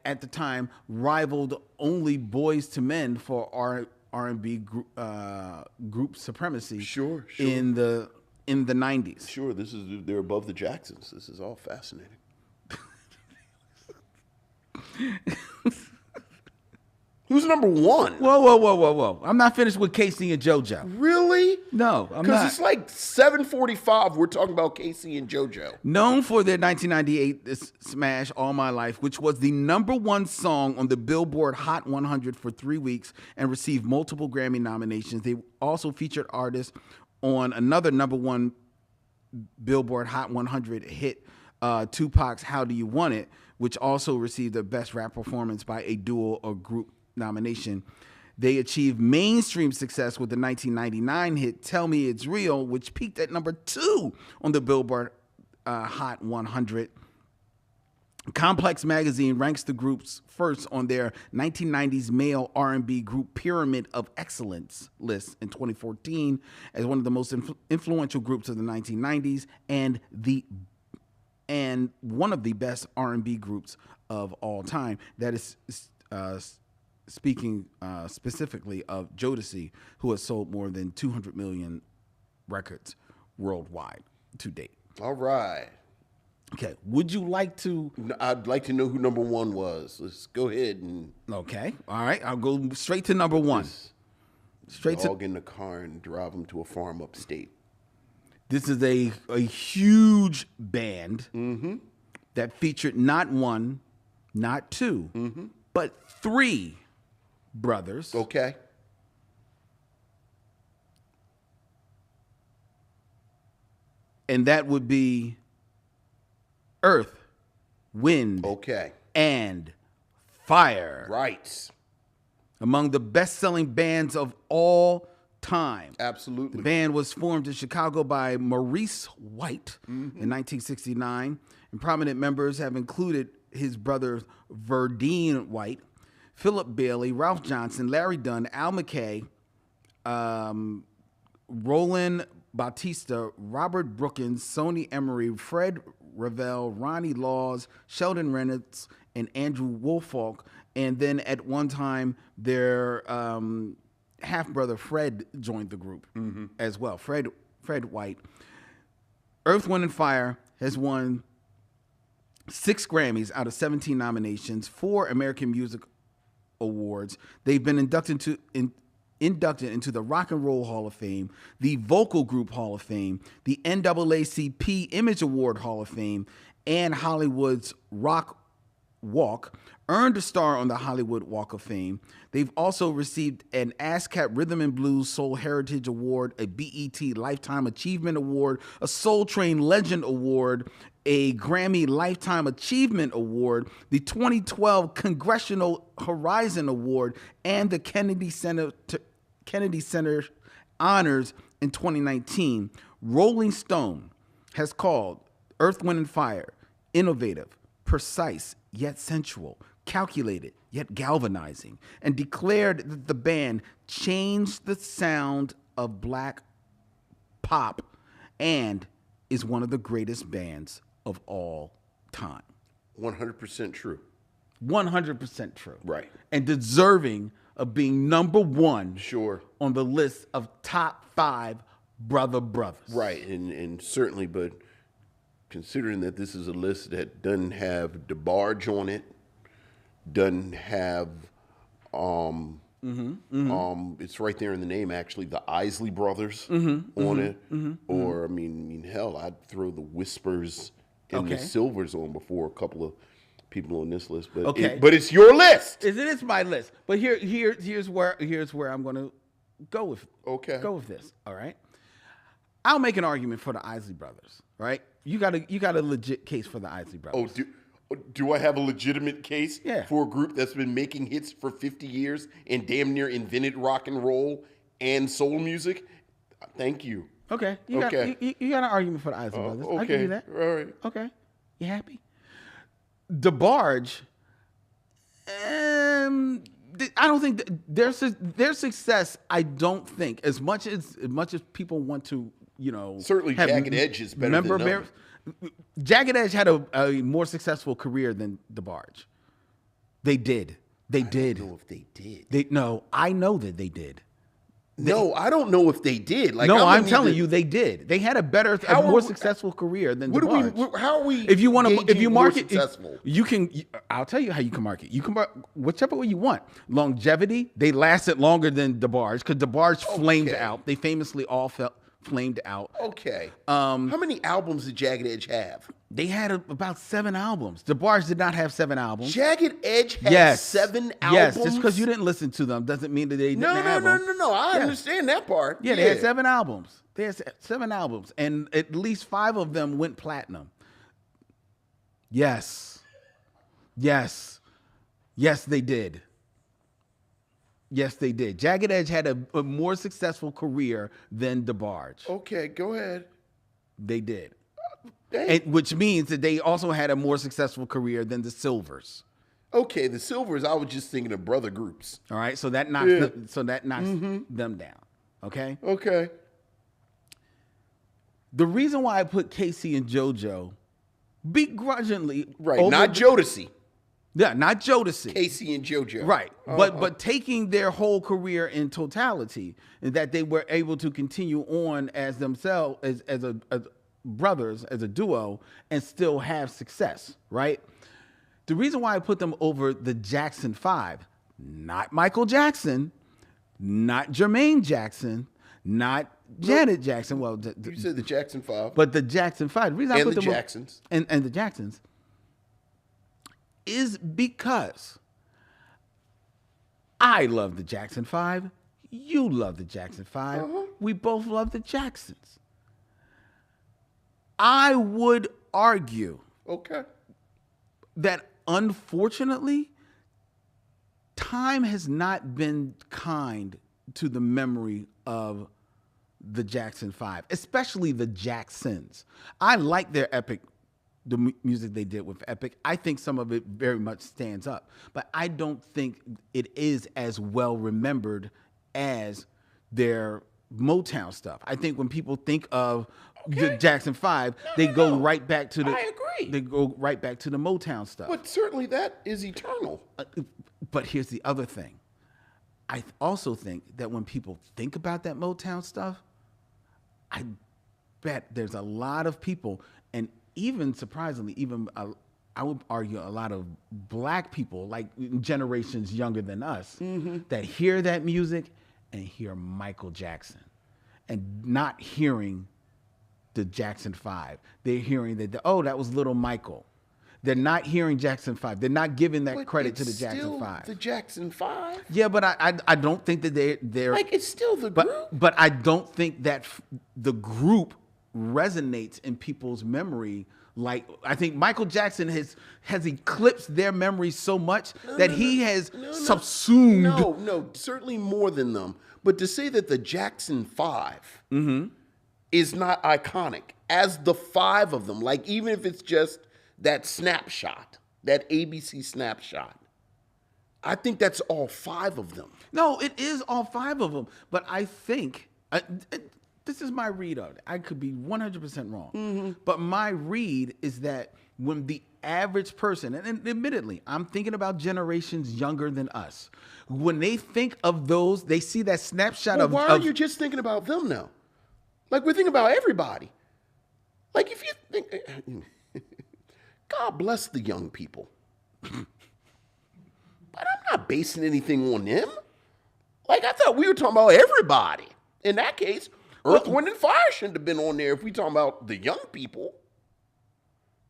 at the time rivaled only Boys to Men for R&B group supremacy in the 90s. Sure, they're above the Jacksons. This is all fascinating. Who's number one? Whoa. I'm not finished with KC and JoJo. Really? No, I'm not. Because it's like 7:45. We're talking about KC and JoJo. Known for their 1998 smash All My Life, which was the #1 song on the Billboard Hot 100 for 3 weeks and received multiple Grammy nominations. They also featured artists on another #1 Billboard Hot 100 hit, Tupac's How Do You Want It, which also received the Best Rap Performance by a Duo or Group nomination. They achieved mainstream success with the 1999 hit Tell Me It's Real, which peaked at #2 on the Billboard Hot 100. Complex Magazine ranks the groups first on their 1990s male R&B group Pyramid of Excellence list in 2014 as one of the most influential groups of the 1990s and one of the best R&B groups of all time. That is speaking specifically of Jodeci, who has sold more than 200 million records worldwide to date. All right. Okay. Would you like to? I'd like to know who number one was. Let's go ahead and. Okay. All right. I'll go straight to #1. Dog in the car and drive them to a farm upstate. This is a huge band that featured not one, not two, but 3 brothers. Okay. and that would be Earth, Wind, Okay. and Fire. Right. Among the best-selling bands of all time. Absolutely. The band was formed in Chicago by Maurice White in 1969, and prominent members have included his brother Verdine White, Philip Bailey, Ralph Johnson, Larry Dunn, Al McKay, Roland Bautista, Robert Brookins, Sonny Emery, Fred Revell, Ronnie Laws, Sheldon Reynolds, and Andrew Woolfolk. And then at one time, their half-brother Fred joined the group as well. Fred White. Earth, Wind, and Fire has won 6 Grammys out of 17 nominations, 4 American Music Awards. They've been inducted into the Rock and Roll Hall of Fame, the Vocal Group Hall of Fame, the NAACP Image Award Hall of Fame, and Hollywood's Rock Walk, earned a star on the Hollywood Walk of Fame. They've also received an ASCAP Rhythm and Blues Soul Heritage Award, a BET Lifetime Achievement Award, a Soul Train Legend Award, a Grammy Lifetime Achievement Award, the 2012 Congressional Horizon Award, and the Kennedy Center honors in 2019. Rolling Stone has called Earth, Wind, and Fire innovative, precise, yet sensual, calculated, yet galvanizing, and declared that the band changed the sound of black pop and is one of the greatest bands of all time. 100% true. 100% true. Right. And deserving of being number one Sure. on the list of top 5 brothers. Right, and certainly, but considering that this is a list that doesn't have DeBarge on it, doesn't have, it's right there in the name, actually, the Isley Brothers on it. Or, I mean, hell, I'd throw the Whispers and the Okay. Silvers on before a couple of people on this list. But, Okay. but it's your list. It is my list. But here's where I'm going to go with this. All right. I'll make an argument for the Isley Brothers. Right. You got a legit case for the Isley Brothers. Do I have a legitimate case Yeah. for a group that's been making hits for 50 years and damn near invented rock and roll and soul music? Thank you. Okay. You got an argument for the Isley Brothers. Okay. I'll give you that. All right. Okay. You happy? DeBarge, I don't think their success. I don't think as much as people want to, Certainly Jagged Edge is better than none. Jagged Edge had a more successful career than DeBarge. They did. I don't know if they did. I know that they did. I don't know if they did. Like, I'm telling you, they did. They had a more successful career than DeBarge. How are we? If you market, successful, you can. I'll tell you how you can market. You can whichever way you want. Longevity. They lasted longer than DeBarge because DeBarge flamed out. They famously all flamed out. Okay. How many albums did Jagged Edge have? They had about 7 albums. DeBarge did not have 7 albums. Jagged Edge had 7 albums? Yes, just because you didn't listen to them doesn't mean that they didn't have them. No. I understand that part. Yeah, they had 7 albums. They had 7 albums, and at least 5 of them went platinum. Yes, they did. Yes, they did. Jagged Edge had a more successful career than DeBarge. Okay, go ahead. They did. Dang. Which means that they also had a more successful career than the Silvers. Okay, the Silvers, I was just thinking of brother groups. All right, so that knocks them down. Okay? Okay. The reason why I put Casey and JoJo begrudgingly, Right, not Jodeci. Yeah, not Jodeci. Casey and JoJo. Right. But taking their whole career in totality, and that they were able to continue on as themselves, as brothers, as a duo, and still have success, right? The reason why I put them over the Jackson 5, not Michael Jackson, not Jermaine Jackson, not Janet Jackson. Well, You said the Jackson 5. but the Jackson 5. The reason I And put the them Jacksons. and the Jacksons is because I love the Jackson 5. You love the Jackson 5. We both love the Jacksons. I would argue Okay. that unfortunately, time has not been kind to the memory of the Jackson 5, especially the Jacksons. I like their Epic, the music they did with Epic. I think some of it very much stands up, but I don't think it is as well remembered as their Motown stuff. I think when people think of the Jackson 5, they go right back to the I agree. They go right back to the Motown stuff. But certainly that is eternal. But here's the other thing. I also think that when people think about that Motown stuff, I bet there's a lot of people, and even surprisingly, I would argue a lot of black people, like generations younger than us, that hear that music and hear Michael Jackson and not hearing the Jackson 5. They're hearing that, that was Little Michael. They're not hearing Jackson 5. They're not giving that But credit to it's the Jackson still 5. The Jackson 5. Yeah, but I don't think that they're Like, it's still the group. but I don't think that the group resonates in people's memory. Like, I think Michael Jackson has eclipsed their memory so much that he has subsumed. No, certainly more than them. But to say that the Jackson 5 is not iconic as the 5 of them, like even if it's just that snapshot, that ABC snapshot, I think that's all 5 of them. No, it is all 5 of them. But I think, this is my read of it. I could be 100% wrong. But my read is that when the average person, and admittedly, I'm thinking about generations younger than us, when they think of those, they see that snapshot Well, of... why are you just thinking about them now? Like, we're thinking about everybody. Like, if you think... God bless the young people. But I'm not basing anything on them. Like, I thought we were talking about everybody. In that case, Earth, Wind, and Fire shouldn't have been on there if we talking about the young people.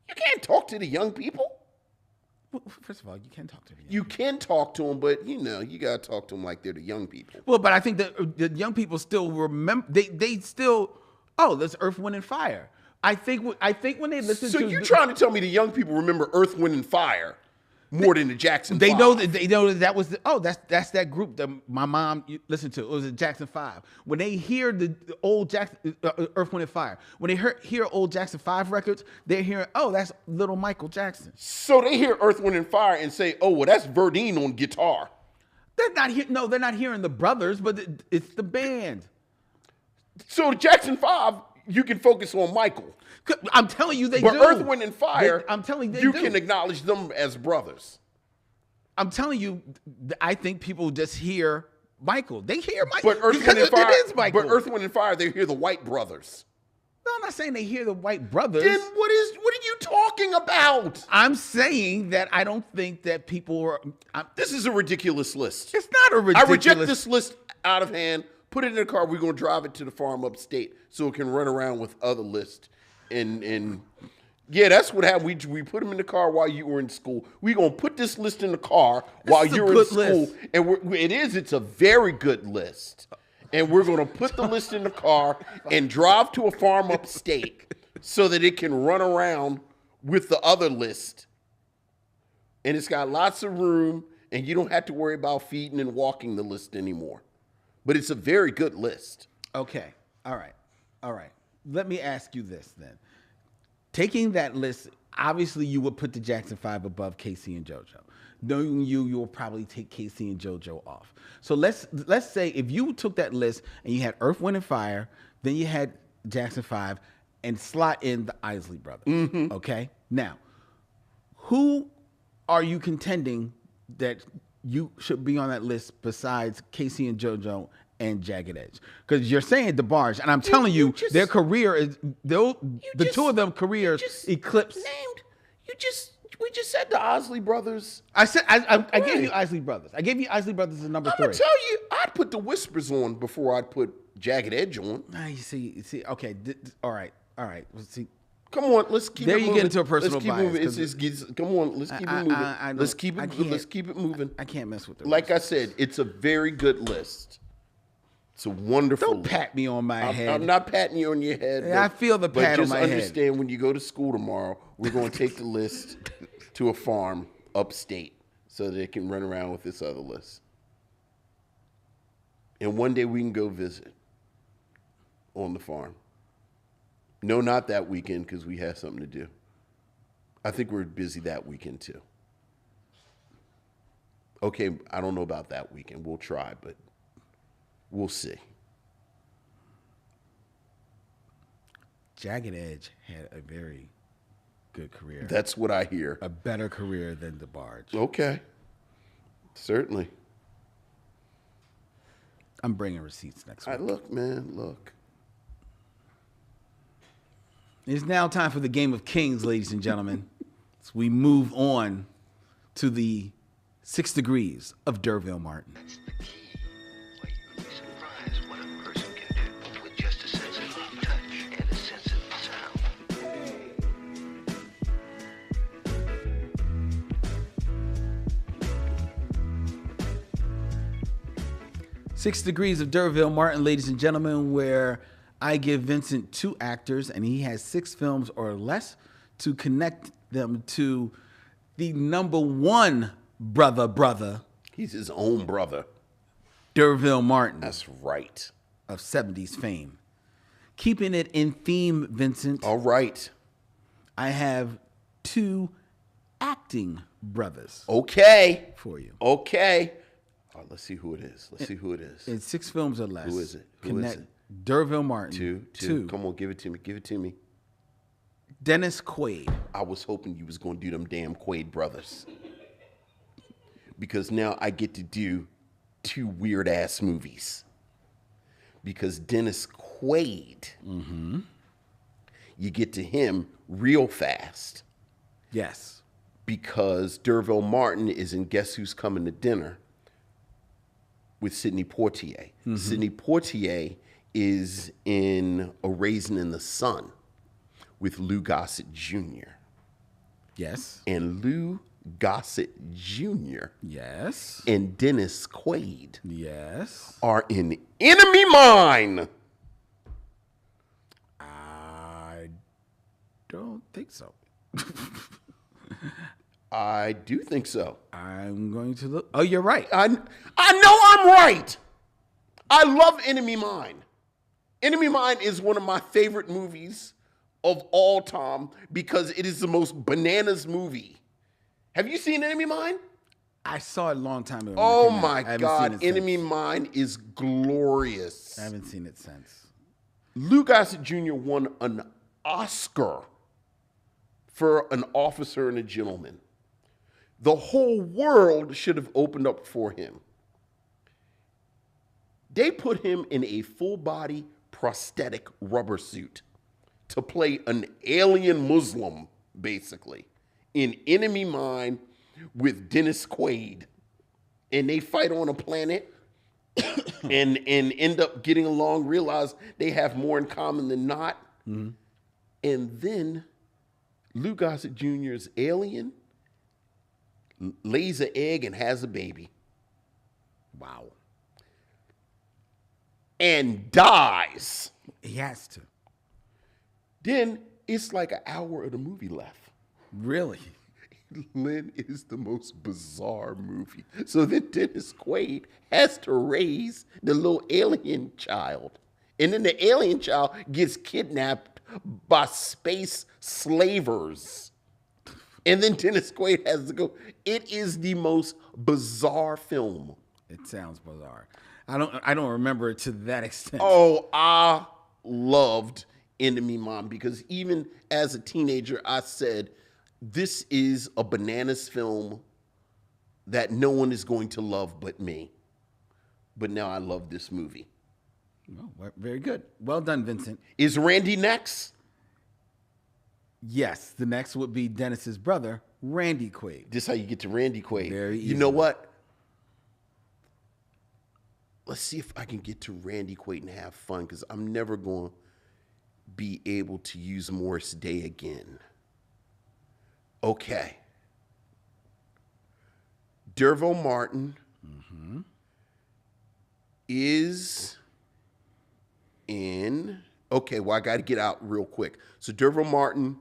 You can't talk to the young people. Well, first of all, you can talk to them. You can talk to them, but, you got to talk to them like they're the young people. Well, but I think that the young people still remember. They still. Oh, there's Earth, Wind, and Fire. I think when they listen So to. you're trying to tell me the young people remember Earth, Wind, and Fire more than the Jackson 5? They know that was that's that group that my mom listened to. It was the Jackson 5. When they hear the old Jackson Earth, Wind, and Fire, when they hear old Jackson 5 records, they're hearing, that's Little Michael Jackson. So they hear Earth, Wind, and Fire and say, oh, well, that's Verdine on guitar. They're not hearing the brothers, but it's the band. So the Jackson 5, you can focus on Michael. I'm telling you, they But do. Earth, Wind, and Fire, I'm telling you, you can acknowledge them as brothers. I'm telling you, I think people just hear Michael. They hear Michael. But Earth, Wind, and Fire, it is Michael. But Earth, Wind, and Fire, they hear the White Brothers. No, I'm not saying they hear the White Brothers. Then what are you talking about? I'm saying that I don't think that people are. This is a ridiculous list. It's not a ridiculous. I reject this list out of hand. Put it in a car. We're going to drive it to the farm upstate so it can run around with other lists. And yeah, that's what happened. We put them in the car while you were in school. We're going to put this list in the car while you're in school. List. And it's a very good list. And we're going to put the list in the car and drive to a farm upstate so that it can run around with the other list. And it's got lots of room, and you don't have to worry about feeding and walking the list anymore. But it's a very good list. Okay. All right. Let me ask you this then. Taking that list, obviously you would put the Jackson 5 above Casey and JoJo. Knowing you will probably take Casey and JoJo off. So let's say if you took that list and you had Earth, Wind, and Fire, then you had Jackson 5, and slot in the Isley Brothers. Okay? Now, who are you contending that you should be on that list besides Casey and JoJo and Jagged Edge? Because you're saying DeBarge, and I'm telling you, their career is the two of them careers eclipsed. We just said the Isley Brothers. I said I gave you Isley Brothers. I gave you Isley Brothers as number 3. I'm gonna tell you, I'd put the Whispers on before I'd put Jagged Edge on. You see. Okay, all right. Let's see. Come on, let's keep there it moving. There you get into a personal bias. Come on, let's keep it moving. Let's keep it moving. I can't mess with it. Like I said, it's a very good list. It's a wonderful. Don't pat me on my head. I'm not patting you on your head. Yeah, I feel the pat on my head. But just understand, when you go to school tomorrow, we're going to take the list to a farm upstate so that it can run around with this other list. And one day we can go visit on the farm. No, not that weekend, because we have something to do. I think we're busy that weekend too. Okay, I don't know about that weekend. We'll try, but we'll see. Jagged Edge had a very good career. That's what I hear. A better career than DeBarge. Okay. Certainly. I'm bringing receipts next week. Look, man, look. It's now time for the Game of Kings, ladies and gentlemen. As we move on to the 6 Degrees of D'Urville Martin. That's the key. Why, you would be surprised what a person can do with just a sense of touch and a sense of sound. 6 Degrees of D'Urville Martin, ladies and gentlemen, where I give Vincent 2 actors, and he has 6 films or less to connect them to the #1 brother He's his own brother. D'Urville Martin. That's right. Of 70s fame. Keeping it in theme, Vincent, All right. I have 2 acting brothers Okay. for you. Okay. All right, let's see who it is. In 6 films or less. Who is it? Connect D'Urville Martin. 2. Come on, give it to me. Dennis Quaid. I was hoping you was going to do them damn Quaid brothers. Because now I get to do 2 weird-ass movies. Because Dennis Quaid, you get to him real fast. Yes. Because D'Urville Martin is in Guess Who's Coming to Dinner with Sidney Poitier. Sidney Poitier is in A Raisin in the Sun with Lou Gossett Jr. Yes. And Lou Gossett Jr. Yes. and Dennis Quaid Yes. are in Enemy Mine. I don't think so. I do think so. I'm going to look. Oh, you're right. I know I'm right. I love Enemy Mine. Enemy Mine is one of my favorite movies of all time because it is the most bananas movie. Have you seen Enemy Mine? I saw it a long time ago. when it Oh came out. I my haven't God. seen it Enemy since. Mine is glorious. I haven't seen it since. Lou Gossett Jr. won an Oscar for An Officer and a Gentleman. The whole world should have opened up for him. They put him in a full-body prosthetic rubber suit to play an alien Muslim, basically, in Enemy Mine with Dennis Quaid. And they fight on a planet and end up getting along, realize they have more in common than not. And then Lou Gossett Jr.'s alien lays an egg and has a baby. Wow. And dies. He has to. Then it's like an hour of the movie left. Really? Lynn, it is the most bizarre movie. So then Dennis Quaid has to raise the little alien child. And then the alien child gets kidnapped by space slavers. And then Dennis Quaid has to go. It is the most bizarre film. It sounds bizarre. I don't remember it to that extent. Oh, I loved Enemy Mine because even as a teenager, I said, this is a bananas film that no one is going to love but me. But now I love this movie. Well, very good. Well done, Vincent. Is Randy next? Yes, the next would be Dennis's brother, Randy Quaid. This is how you get to Randy Quaid. Very You know easily. what? Let's see if I can get to Randy Quaid and have fun because I'm never going to be able to use Morris Day again. Okay. D'Urville Martin is Okay, well, I got to get out real quick. So Derville Martin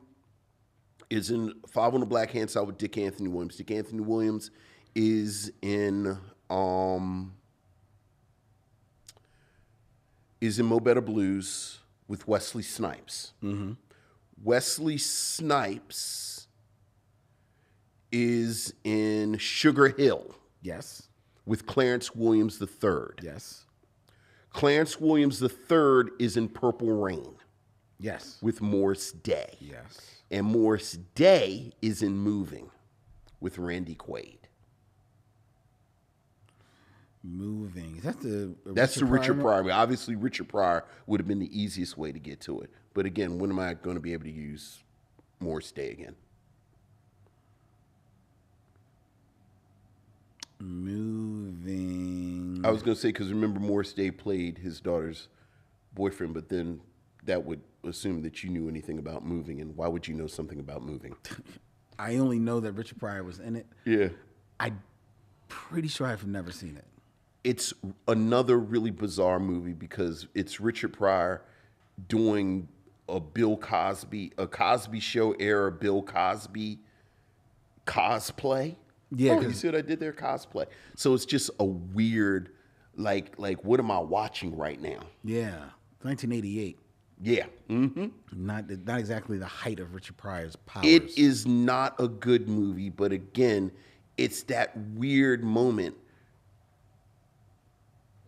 is in Five on the Black Hand Side with Dick Anthony Williams. Dick Anthony Williams is in Mo Better Blues with Wesley Snipes. Mm-hmm. Wesley Snipes is in Sugar Hill Yes. with Clarence Williams III. Yes. Clarence Williams III is in Purple Rain Yes. with Morris Day. Yes. And Morris Day is in Moving with Randy Quaid. Moving. Is that the That's the Richard Pryor? Pryor. Obviously, Richard Pryor would have been the easiest way to get to it. But again, when am I going to be able to use Morris Day again? Moving. I was going to say, because remember, Morris Day played his daughter's boyfriend, but then that would assume that you knew anything about Moving. And why would you know something about Moving? I only know that Richard Pryor was in it. Yeah. I'm pretty sure I've never seen it. It's another really bizarre movie because it's Richard Pryor doing a Cosby Show era Bill Cosby cosplay. Yeah, you see what I did there? Cosplay. So it's just a weird, like what am I watching right now? Yeah. 1988. Yeah. Mm-hmm. Not exactly the height of Richard Pryor's powers. It is not a good movie, but again, it's that weird moment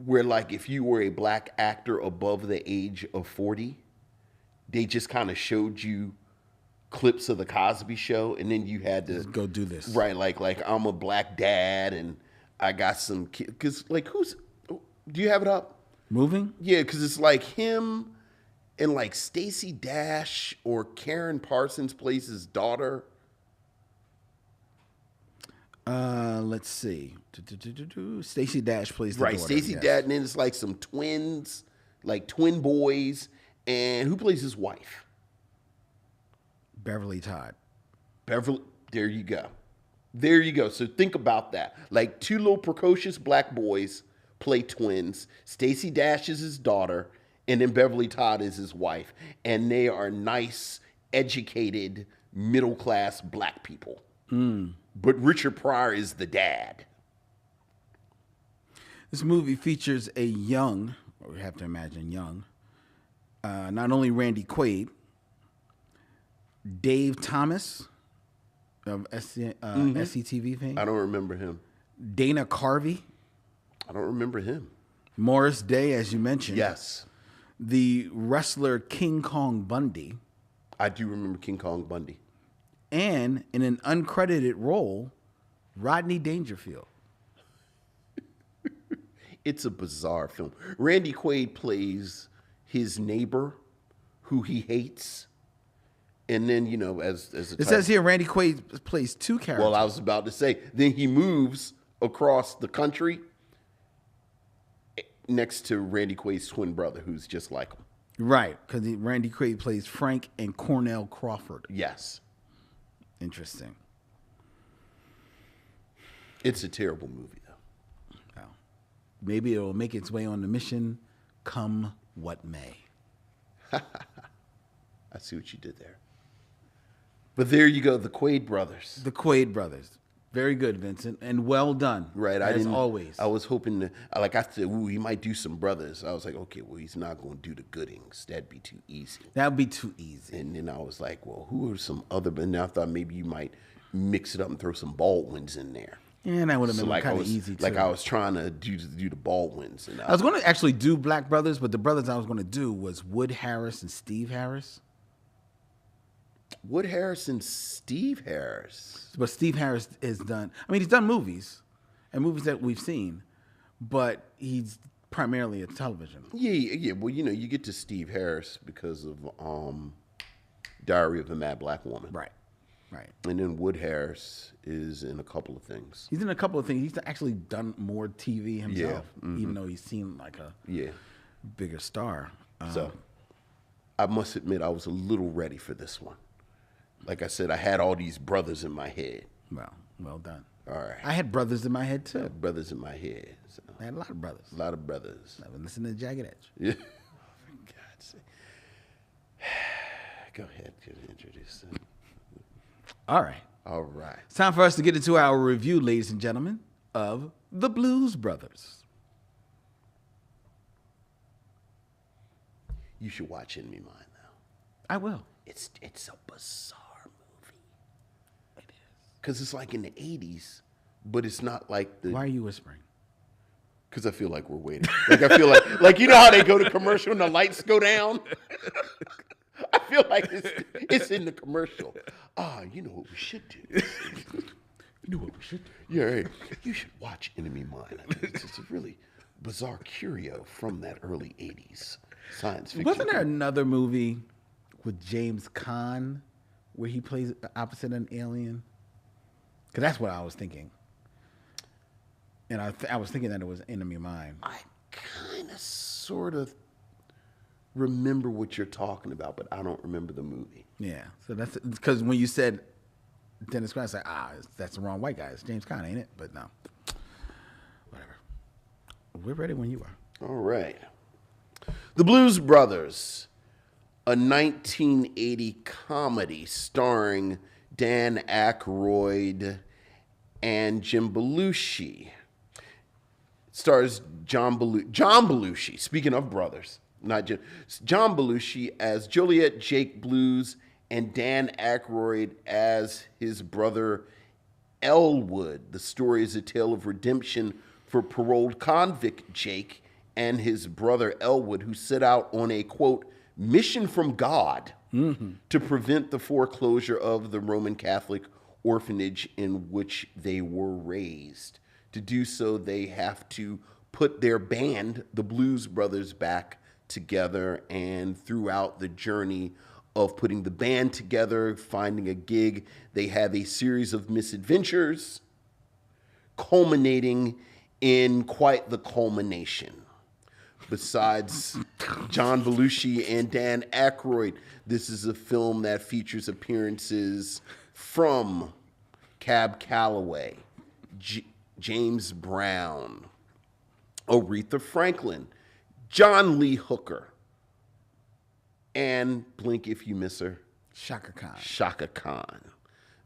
where, like, if you were a black actor above the age of 40, they just kind of showed you clips of the Cosby Show, and then you had to Just go do this. right, like I'm a black dad, and I got some kids. Because, like, do you have it up? Moving? Yeah, because it's like him and like Stacey Dash or Karen Parsons plays his daughter. Let's see. Stacey Dash plays the Right, daughter, Stacey yes. Dash, and then it's like some twins, like twin boys, and who plays his wife? Beverly Todd. Beverly. There you go. There you go. So think about that. Like two little precocious black boys play twins. Stacey Dash is his daughter, and then Beverly Todd is his wife, and they are nice, educated, middle-class black people. But Richard Pryor is the dad. This movie features a young, or we have to imagine young, not only Randy Quaid, Dave Thomas of SCTV fame, I don't remember him. Dana Carvey, I don't remember him. Morris Day, as you mentioned. Yes. The wrestler King Kong Bundy, I do remember King Kong Bundy. and in an uncredited role, Rodney Dangerfield. It's a bizarre film. Randy Quaid plays his neighbor who he hates. And then, you know, as a It says here Randy Quaid plays two characters. well, I was about to say, then he moves across the country next to Randy Quaid's twin brother, who's just like him. Right, because Randy Quaid plays Frank and Cornell Crawford. Yes. Interesting. It's a terrible movie, though. Well, maybe it'll make its way on the mission, come what may. I see what you did there. But there you go, the Quaid brothers. The Quaid brothers. Very good, Vincent, and well done. Right, as always. I was hoping to, like I said, ooh, he might do some brothers. I was like, okay, well, he's not going to do the Goodings. That'd be too easy. That would be too easy. And then I was like, well, who are some other? And then I thought maybe you might mix it up and throw some Baldwins in there. Yeah, that would have been like kind of easy too. Like I was trying to do the Baldwins. And I was going to actually do Black Brothers, but the brothers I was going to do was Wood Harris and Steve Harris. Wood Harris and Steve Harris. But Steve Harris has done, I mean, he's done movies, and movies that we've seen, but he's primarily a television. Yeah. Well, you know, you get to Steve Harris because of Diary of a Mad Black Woman. Right. And then Wood Harris is in a couple of things. He's in a couple of things. He's actually done more TV himself, Yeah. even though he seemed like a bigger star. So I must admit I was a little ready for this one. Like I said, I had all these brothers in my head. Well done. All right. I had brothers in my head too. Brothers in my head. So. I had a lot of brothers. A lot of brothers. I've been listening to Jagged Edge. Yeah. Let's see. Go ahead, introduce it. All right. All right. It's time for us to get into our review, ladies and gentlemen, of The Blues Brothers. You should watch Enemy Mine now. I will. It's a bizarre movie. It is. Because it's like in the 80s, but it's not like the... Why are you whispering? Because I feel like we're waiting. Like I feel like you know how they go to commercial and the lights go down? I feel like it's in the commercial. You know what we should do. You know what we should do. Yeah, right. You should watch Enemy Mine. I mean, it's a really bizarre curio from that early 80s science fiction. Wasn't there another movie with James Caan where he plays opposite an alien? Because that's what I was thinking. And I was thinking that it was Enemy Mine. I kind of sort of remember what you're talking about, but I don't remember the movie. Yeah. So that's because when you said Dennis Quaid, I said, that's the wrong white guy. It's James Caan, ain't it? But no. Whatever. We're ready when you are. All right. The Blues Brothers, a 1980 comedy starring Dan Aykroyd and Jim Belushi. Stars John Belushi, speaking of brothers, not Jim. John Belushi as Joliet Jake Blues and Dan Aykroyd as his brother Elwood. The story is a tale of redemption for paroled convict Jake and his brother Elwood, who set out on a, quote, mission from God to prevent the foreclosure of the Roman Catholic orphanage in which they were raised. To do so, they have to put their band, the Blues Brothers, back together. And throughout the journey of putting the band together, finding a gig, they have a series of misadventures, culminating in quite the culmination. Besides John Belushi and Dan Aykroyd, this is a film that features appearances from Cab Calloway, James Brown, Aretha Franklin, John Lee Hooker, and blink if you miss her, Shaka Khan. Shaka Khan.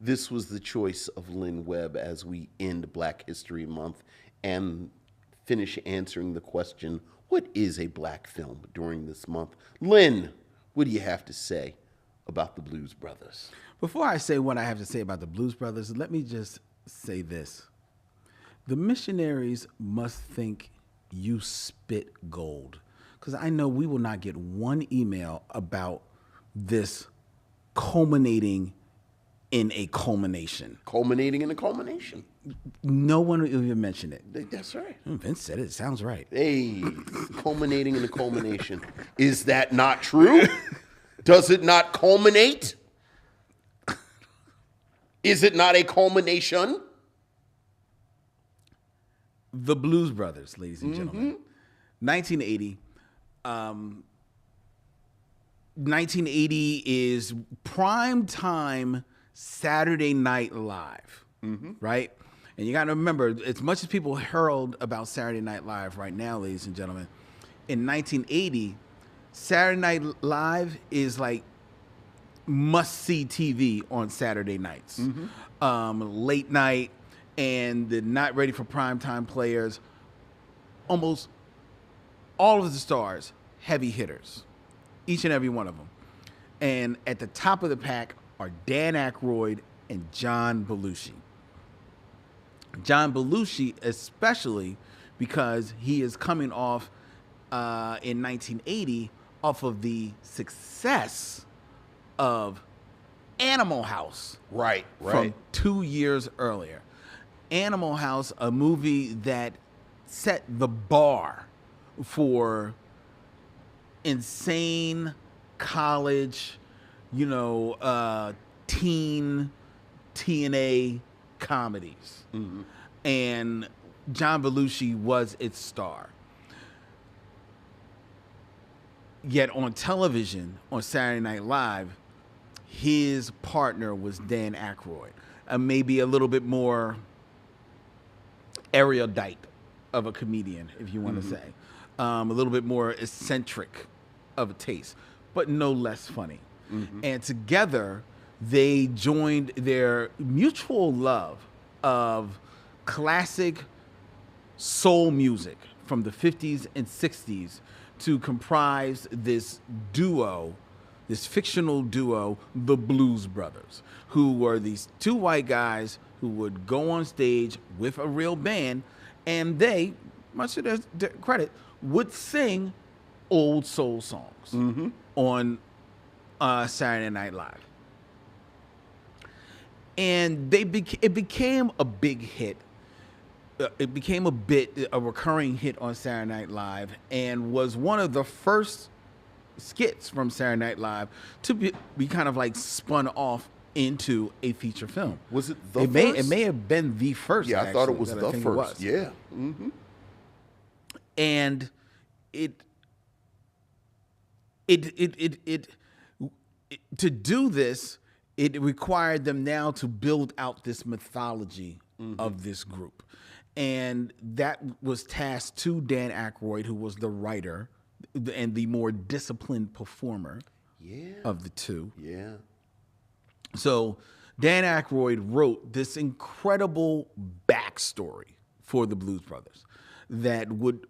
This was the choice of Lynn Webb as we end Black History Month and finish answering the question, what is a black film during this month? Lynn, what do you have to say about the Blues Brothers? Before I say what I have to say about the Blues Brothers, let me just say this. The Missionaries must think you spit gold. Because I know we will not get one email about this culminating in a culmination. Culminating in a culmination. No one will even mention it. That's right. Vince said it. It sounds right. Hey, culminating in a culmination. Is that not true? Does it not culminate? Is it not a culmination? The Blues Brothers, ladies and gentlemen. 1980. 1980 is prime time Saturday Night Live, right? And you got to remember, as much as people hurled about Saturday Night Live right now, ladies and gentlemen, in 1980, Saturday Night Live is like must-see TV on Saturday nights. Late night, and the not ready for primetime players, almost all of the stars, heavy hitters, each and every one of them. And at the top of the pack are Dan Aykroyd and John Belushi. John Belushi especially because he is coming off in 1980 off of the success of Animal House. Right. From 2 years earlier. Animal House, a movie that set the bar for insane college, teen TNA comedies. And John Belushi was its star. Yet on television, on Saturday Night Live, his partner was Dan Aykroyd. Maybe a little bit more erudite of a comedian, if you want to say. A little bit more eccentric of a taste, but no less funny. And together, they joined their mutual love of classic soul music from the 50s and 60s to comprise this duo, this fictional duo, the Blues Brothers, who were these two white guys who would go on stage with a real band, and they, much to their credit, would sing old soul songs on Saturday Night Live. And it became a big hit. It became a recurring hit on Saturday Night Live, and was one of the first skits from Saturday Night Live to be kind of like spun off into a feature film. Was it the first? first? It may have been the first. Yeah, I thought it was actually, the I think first. It was. Yeah. Mm-hmm. And to do this, it required them now to build out this mythology of this group. And that was tasked to Dan Aykroyd, who was the writer and the more disciplined performer of the two. Yeah. So Dan Aykroyd wrote this incredible backstory for the Blues Brothers that would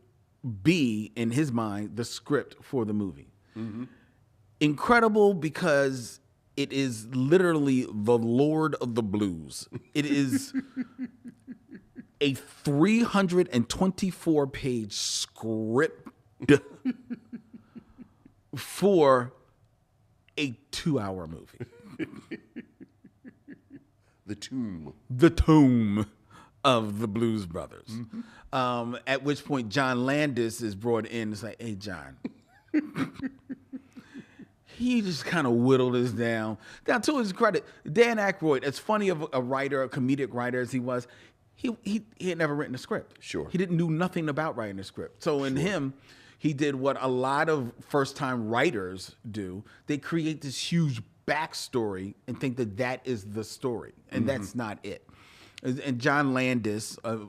be, in his mind, the script for the movie. Incredible because it is literally the Lord of the Blues. It is a 324-page script for a 2-hour movie. The Tomb. The Tomb of the Blues Brothers. At which point John Landis is brought in. It's like, hey, John. He just kind of whittled us down. Now, to his credit, Dan Aykroyd, as funny of a writer, a comedic writer as he was, he had never written a script. Sure. He didn't know nothing about writing a script. So in him, he did what a lot of first-time writers do. They create this huge backstory and think that that is the story, and that's not it. And John Landis, and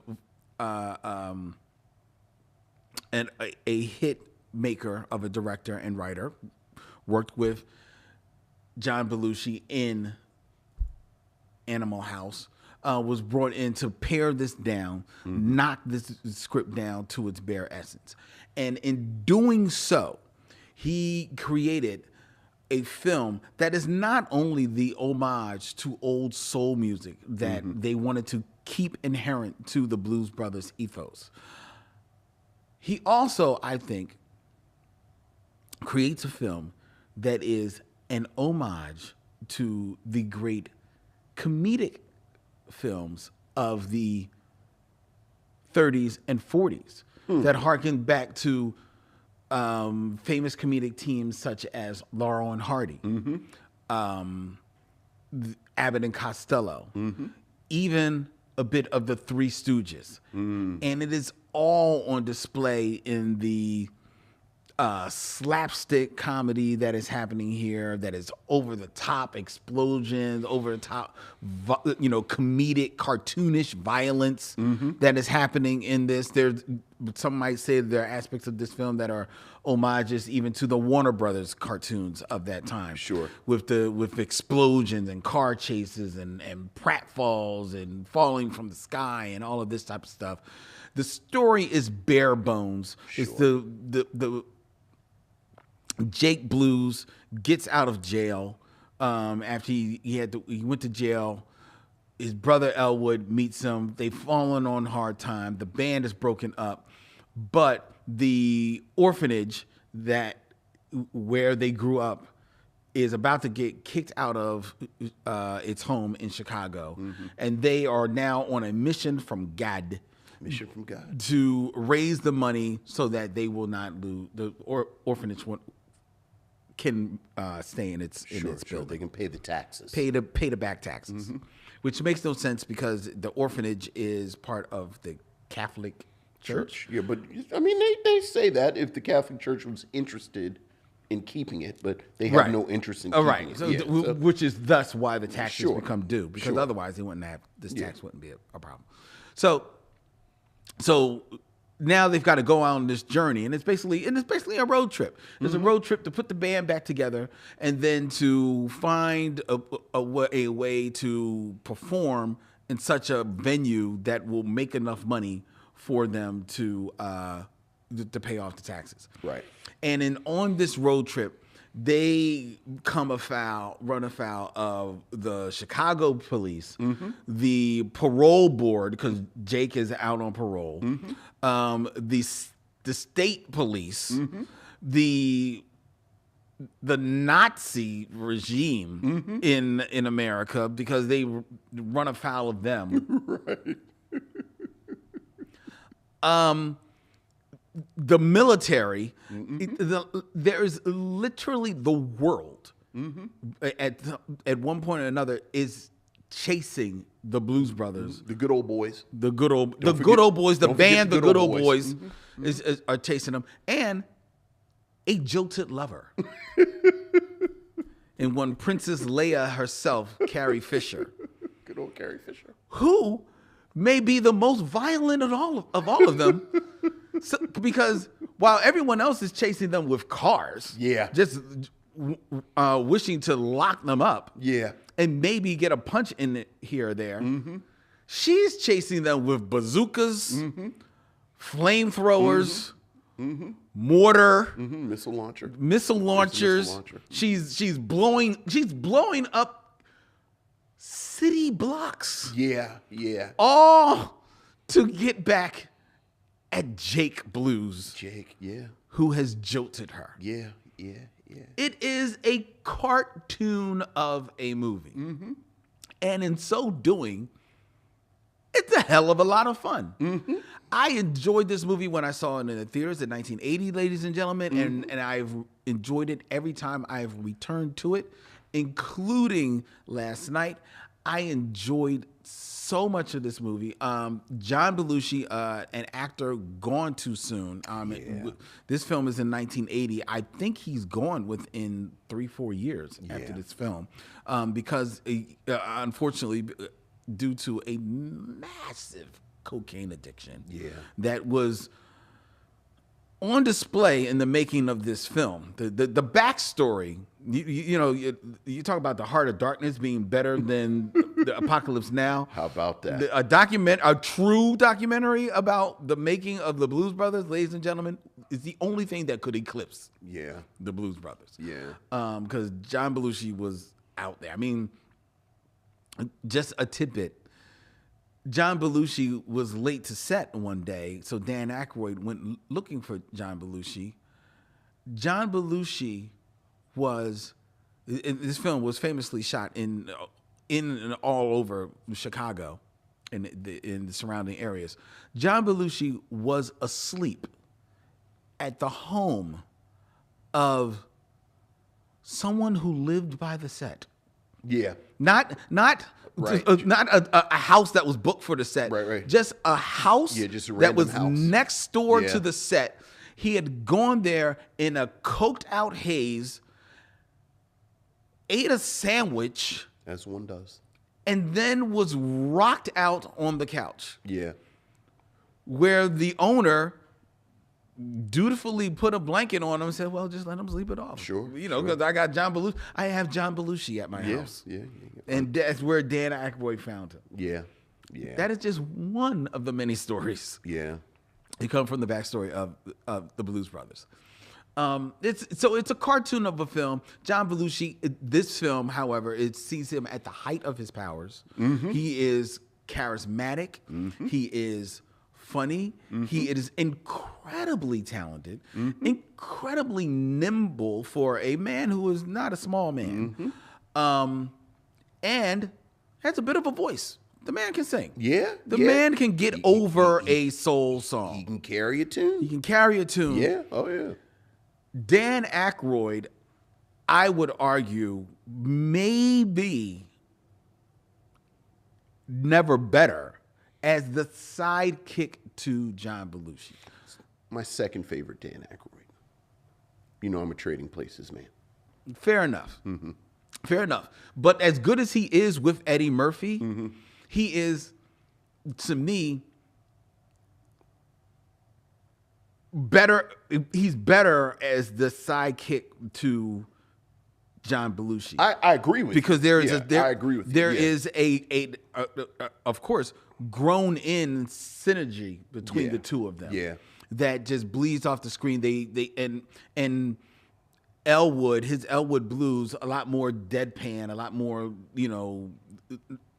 a hit maker of a director and writer, worked with John Belushi in Animal House, was brought in to pare this down, knock this script down to its bare essence. And in doing so, he created a film that is not only the homage to old soul music that they wanted to keep inherent to the Blues Brothers ethos. He also, I think, creates a film that is an homage to the great comedic films of the 30s and 40s that harken back to famous comedic teams such as Laurel and Hardy, Abbott and Costello, even a bit of the Three Stooges. And it is all on display in the slapstick comedy that is happening here, that is over the top explosions, over the top, comedic, cartoonish violence that is happening in this. There's, some might say there are aspects of this film that are homages even to the Warner Brothers cartoons of that time. Sure. With explosions and car chases and pratfalls and falling from the sky and all of this type of stuff. The story is bare bones. Sure. It's the Jake Blues gets out of jail after he went to jail. His brother Elwood meets him. They've fallen on hard time. The band is broken up, but the orphanage where they grew up is about to get kicked out of its home in Chicago, and they are now on a mission from God. Mission from God To raise the money so that they will not lose, the orphanage can stay in its building. They can pay the taxes. Pay the back taxes, which makes no sense because the orphanage is part of the Catholic Church. Yeah, but I mean, they say that if the Catholic Church was interested in keeping it, but they have no interest in keeping it. So, Yeah, which is thus why the taxes Sure. become due, because Sure. otherwise they wouldn't have this tax wouldn't be a problem. So now they've got to go out on this journey, and it's basically a road trip. There's a road trip to put the band back together, and then to find a way to perform in such a venue that will make enough money for them to pay off the taxes. Right. And on this road trip, they run afoul of the Chicago police, the parole board, because Jake is out on parole, the state police, the Nazi regime in America, because they run afoul of them. Right. The military, there's literally the world at one point or another is chasing the Blues Brothers, The good old boys. the good old boys, the don't forget band, the good old boys. boys are chasing them, and a jilted lover, and one Princess Leia herself, Carrie Fisher, Good old Carrie Fisher. who may be the most violent of all of them. So, because while everyone else is chasing them with cars, just wishing to lock them up, and maybe get a punch in it here or there, she's chasing them with bazookas, flamethrowers, mortar, Missile launcher. missile launchers. Missile launcher. She's blowing up city blocks, Yeah. all to get back at Jake Blues, Jake. who has jilted her. Yeah. It is a cartoon of a movie. And in so doing, it's a hell of a lot of fun. I enjoyed this movie when I saw it in the theaters in 1980, ladies and gentlemen, and I've enjoyed it every time I've returned to it, including last night. I enjoyed so much of this movie. John Belushi, an actor gone too soon. This film is in 1980. I think he's gone within 3-4 years after this film, because unfortunately, due to a massive cocaine addiction that was on display in the making of this film. The backstory, you talk about the Heart of Darkness being better than the Apocalypse Now. How about that? A true documentary about the making of the Blues Brothers, ladies and gentlemen, is the only thing that could eclipse the Blues Brothers. Because John Belushi was out there. I mean, just a tidbit. John Belushi was late to set one day, so Dan Aykroyd went looking for John Belushi. John Belushi this film was famously shot in and all over Chicago and in the surrounding areas. John Belushi was asleep at the home of someone who lived by the set. Not Right. not a house that was booked for the set. Right. Just a house just a that random was house. next door to the set. He had gone there in a coked out haze, ate a sandwich, As one does. and then was rocked out on the couch, Yeah. where the owner dutifully put a blanket on him and said, well, just let him sleep it off. Sure, Because I got John Belushi. I have John Belushi at my house. Yeah. And that's where Dan Aykroyd found him. Yeah. That is just one of the many stories. Yeah. They come from the backstory of the Blues Brothers. It's a cartoon of a film. John Belushi, this film, however, it sees him at the height of his powers. He is charismatic. He is funny. He is incredibly talented, incredibly nimble for a man who is not a small man, and has a bit of a voice. The man can sing. The man can get over a soul song. He can carry a tune. He can carry a tune. Yeah. Oh, yeah. Dan Aykroyd, I would argue, maybe never better as the sidekick to John Belushi. My second favorite Dan Aykroyd. You know I'm a Trading Places man. Fair enough. Fair enough. But as good as he is with Eddie Murphy, he is, to me, better. He's better as the sidekick to John Belushi. I agree with because you. there is I agree with you. there Yeah. is a of course grown in synergy between Yeah. the two of them. Yeah. That just bleeds off the screen. They and Elwood, his Elwood Blues, a lot more deadpan, a lot more, a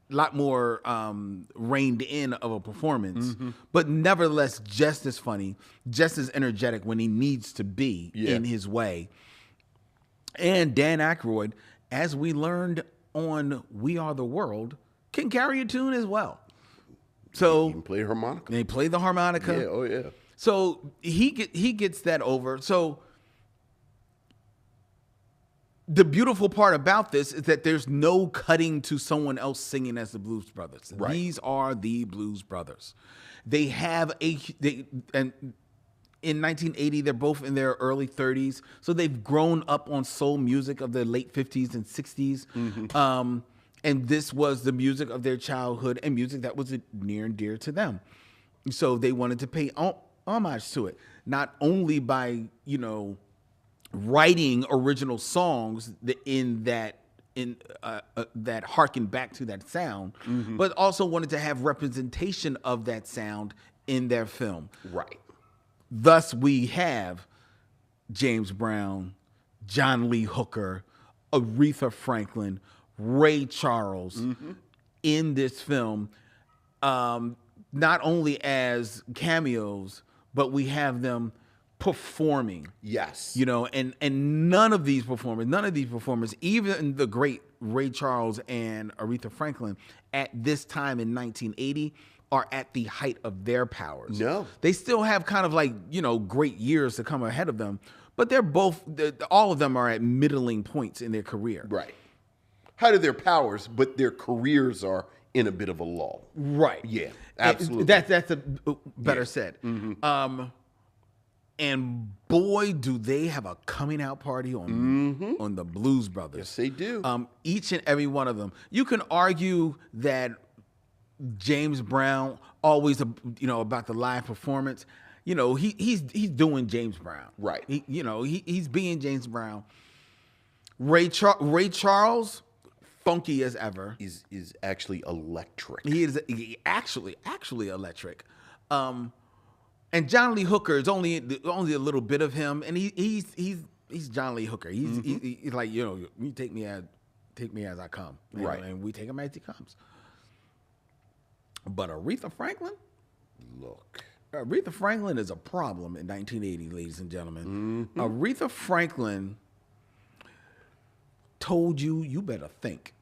lot more reined in of a performance, but nevertheless just as funny, just as energetic when he needs to be in his way. And Dan Aykroyd, as we learned on We Are the World, can carry a tune as well. So He can play harmonica. they play the harmonica. Yeah, oh yeah. So he gets that over. So the beautiful part about this is that there's no cutting to someone else singing as the Blues Brothers. Right. These are the Blues Brothers. They have and in 1980 they're both in their early 30s, so they've grown up on soul music of the late 50s and 60s. And this was the music of their childhood and music that was near and dear to them. So they wanted to pay homage to it, not only by writing original songs that harken back to that sound, but also wanted to have representation of that sound in their film. Right. Thus, we have James Brown, John Lee Hooker, Aretha Franklin, Ray Charles in this film, not only as cameos, but we have them performing. Yes. And none of these performers, even the great Ray Charles and Aretha Franklin at this time in 1980 are at the height of their powers. No. They still have kind of like, great years to come ahead of them, but all of them are at middling points in their career. Right. Height of their powers, but their careers are in a bit of a lull. Right. Yeah, absolutely. That's a better said. And boy, do they have a coming out party on the Blues Brothers. Yes, they do. Each and every one of them. You can argue that James Brown always, about the live performance. He's doing James Brown. Right. He's being James Brown. Ray Charles, funky as ever. Is actually electric. He is actually electric. And John Lee Hooker is only a little bit of him, and he's John Lee Hooker. He's like, you take me as I come, right? And we take him as he comes. But Aretha Franklin, Aretha Franklin is a problem in 1980, ladies and gentlemen. Aretha Franklin told you better think,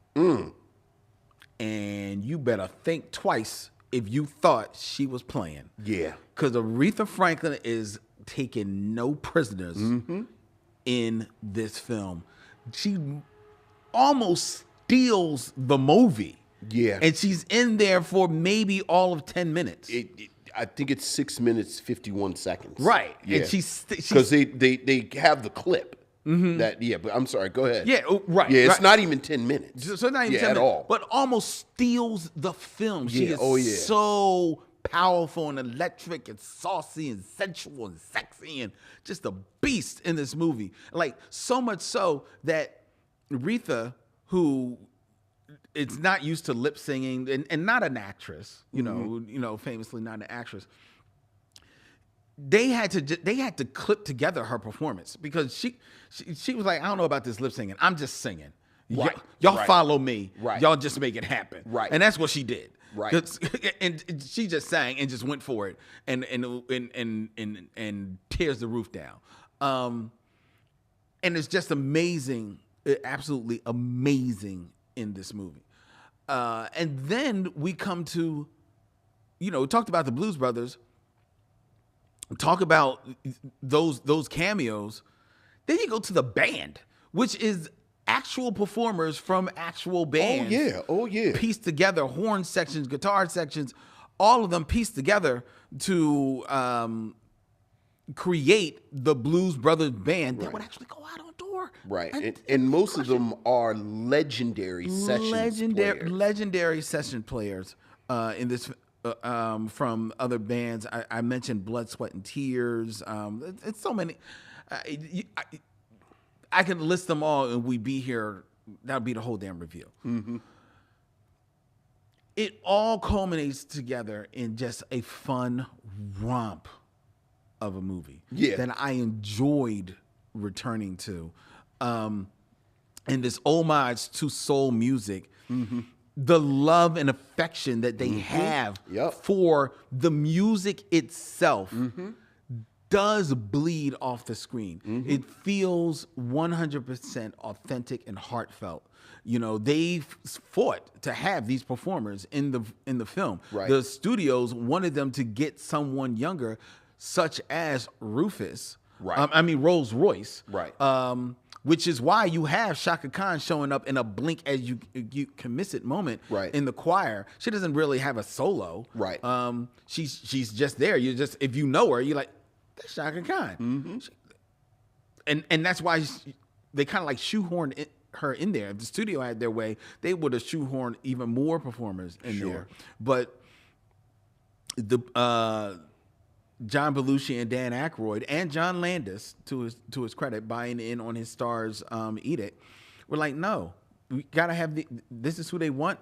and you better think twice if you thought she was playing. Yeah. Because Aretha Franklin is taking no prisoners in this film. She almost steals the movie. Yeah. And she's in there for maybe all of 10 minutes. I think it's 6 minutes, 51 seconds. Right. Yeah. And she's because they have the clip. But I'm sorry, go ahead. Yeah, right. Yeah, it's right. not even 10 minutes. So not even 10 at minutes, all. but almost steals the film. She is so powerful and electric and saucy and sensual and sexy and just a beast in this movie. Like, so much so that Aretha, who is not used to lip singing and not an actress, famously not an actress, they had to clip together her performance because she was like, I don't know about this lip singing. I'm just singing. Right. Y'all Right. follow me. Right. Y'all just make it happen. Right. And that's what she did. Right. And she just sang and just went for it and tears the roof down. And it's just amazing, absolutely amazing in this movie. And then we come to, we talked about the Blues Brothers. Talk about those cameos. Then you go to the band, which is actual performers from actual bands. Oh yeah. Pieced together, horn sections, guitar sections, all of them pieced together to create the Blues Brothers band that would actually go out on tour. Right. And most of them are legendary session players. Legendary session players in this from other bands. I mentioned Blood, Sweat, and Tears. It's so many. I can list them all, and we'd be here. That would be the whole damn review. Mm-hmm. It all culminates together in just a fun romp of a movie that I enjoyed returning to. And this homage to soul music, the love and affection that they have for the music itself does bleed off the screen. It feels 100% authentic and heartfelt. You know, they fought to have these performers in the film. Right. The studios wanted them to get someone younger, such as Rufus. Right. Rolls Royce. Right. Which is why you have Shaka Khan showing up in a blink as you can miss it moment in the choir. She doesn't really have a solo. Right. She's just there. You just, if you know her, you're like, that's Shaka Khan. And that's why they kind of like shoehorned her in there. If the studio had their way, they would have shoehorned even more performers in there. But the John Belushi and Dan Aykroyd and John Landis, to his credit, buying in on his star's edict, were like, no, we gotta have this is who they want.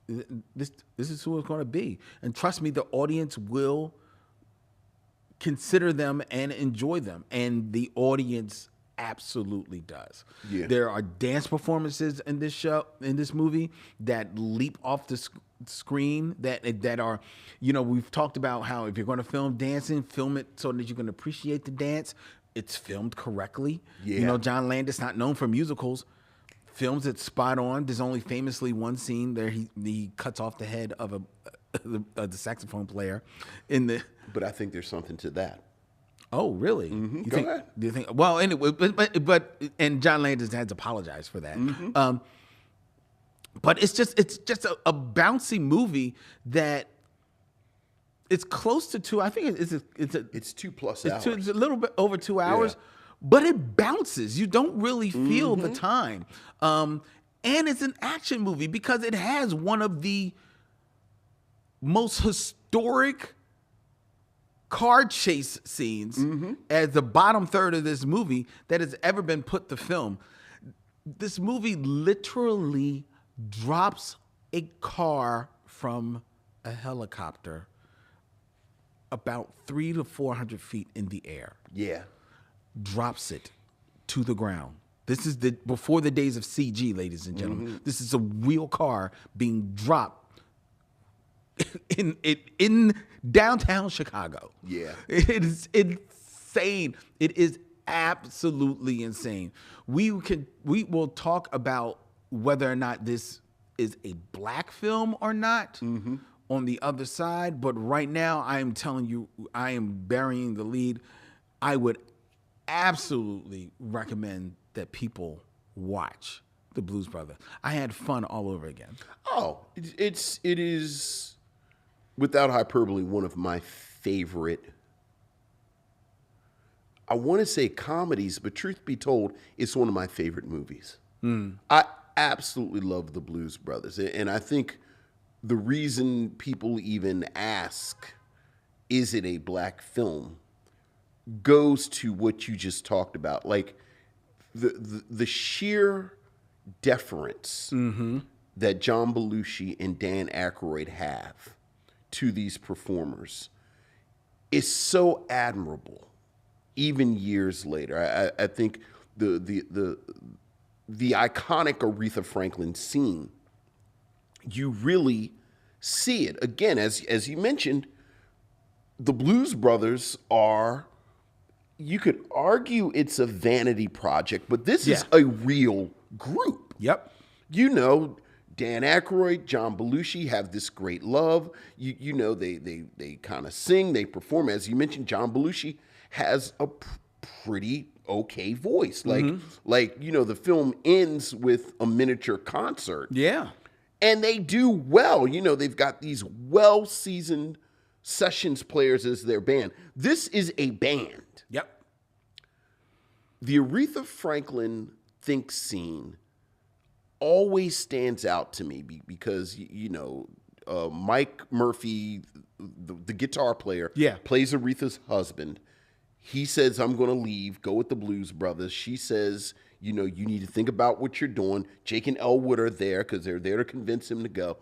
This is who it's going to be, and trust me, the audience will consider them and enjoy them, and the audience absolutely does. Yeah. There are dance performances in this movie that leap off the screen that are, you know, we've talked about how if you're going to film dancing, film it so that you can appreciate the dance. It's filmed correctly. Yeah. You know, John Landis, not known for musicals, films it spot on. There's only famously one scene there he cuts off the head of the saxophone player in the. But I think there's something to that. Oh, really? Go ahead. Do you think? Well, anyway, but and John Landis has apologized for that. But it's just a bouncy movie that it's close to two. I think it's 2+ hours. It's a little bit over 2 hours, but it bounces. You don't really feel the time, and it's an action movie because it has one of the most historic car chase scenes as the bottom third of this movie that has ever been put to film. This movie literally drops a car from a helicopter about 300 to 400 feet in the air. Yeah. Drops it to the ground. This is before the days of CG, ladies and gentlemen. This is a real car being dropped in downtown Chicago. Yeah. It is insane. It is absolutely insane. We will talk about whether or not this is a black film or not on the other side, but right now I am telling you, I am burying the lead. I would absolutely recommend that people watch The Blues Brothers. I had fun all over again. Oh, it is, without hyperbole, one of my favorite, I want to say comedies, but truth be told, it's one of my favorite movies. I absolutely love The Blues Brothers. And I think the reason people even ask, is it a black film, goes to what you just talked about. Like the sheer deference that John Belushi and Dan Aykroyd have to these performers is so admirable. Even years later, I think the iconic Aretha Franklin scene, you really see it again. As you mentioned, the Blues Brothers are, you could argue it's a vanity project, but this is a real group. Yep. You know, Dan Aykroyd, John Belushi have this great love. You know, they kind of sing, they perform. As you mentioned, John Belushi has a pretty okay voice. Like, you know, the film ends with a miniature concert. Yeah. And they do well. You know, they've got these well-seasoned sessions players as their band. This is a band. Yep. The Aretha Franklin Think scene always stands out to me because, you know, Mike Murphy, the guitar player, Yeah. plays Aretha's husband. He says, I'm going to leave, go with the Blues Brothers. She says, you need to think about what you're doing. Jake and Elwood are there because they're there to convince him to go.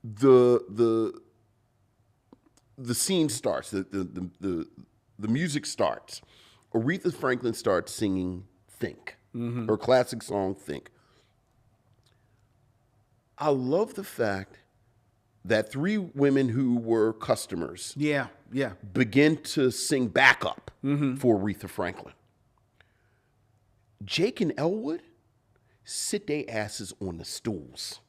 The scene starts. The music starts. Aretha Franklin starts singing Think, her classic song, Think. I love the fact that three women who were customers Yeah. begin to sing backup for Aretha Franklin. Jake and Elwood sit their asses on the stools.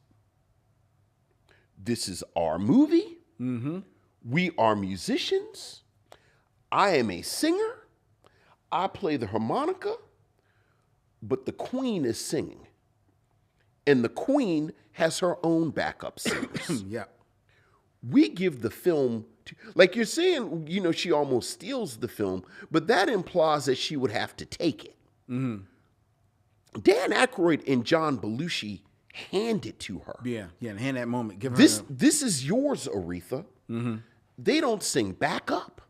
This is our movie. We are musicians. I am a singer. I play the harmonica, but the queen is singing. And the queen has her own backup singers. Yeah. We give the film, like you're saying, she almost steals the film, but that implies that she would have to take it. Dan Aykroyd and John Belushi hand it to her. Yeah. And hand that moment. Give her This is yours, Aretha. They don't sing backup.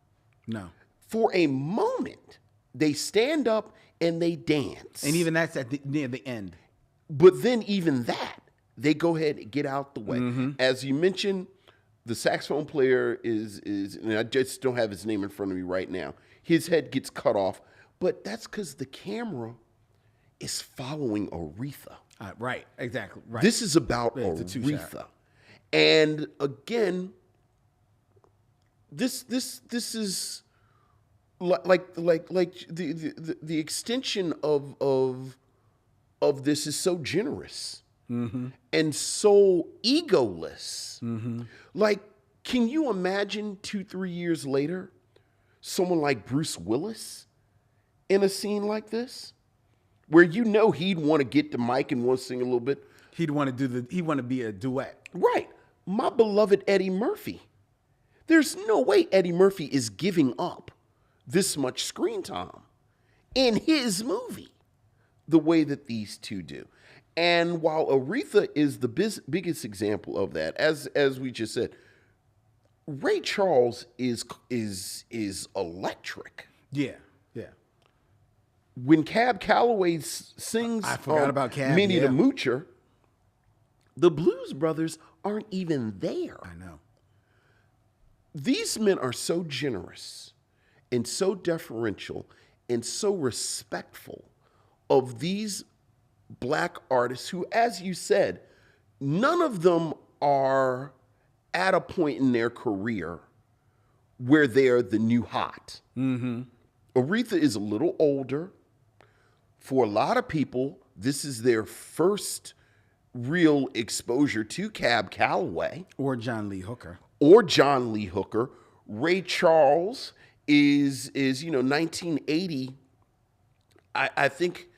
no. For a moment, they stand up and they dance. And even that's near the end. But then even that, they go ahead and get out the way. As you mentioned, the saxophone player is, and I just don't have his name in front of me right now. His head gets cut off, but that's because the camera is following Aretha. Right. Exactly. Right. This is about it's a two-shot. Aretha. And again, this is like the extension of this is so generous and so egoless. Like, can you imagine 2-3 years later, someone like Bruce Willis in a scene like this, where he'd want to get the mic and want to sing a little bit? He'd want to be a duet. Right. My beloved Eddie Murphy. There's no way Eddie Murphy is giving up this much screen time in his movie the way that these two do. And while Aretha is the biggest example of that, as we just said, Ray Charles is electric. Yeah. When Cab Calloway sings I forgot about Cab, Minnie yeah. the Moocher, the Blues Brothers aren't even there. I know. These men are so generous and so deferential and so respectful of these black artists who, as you said, none of them are at a point in their career where they're the new hot. Aretha is a little older. For a lot of people, this is their first real exposure to Cab Calloway. Or John Lee Hooker. Ray Charles is 1980. I think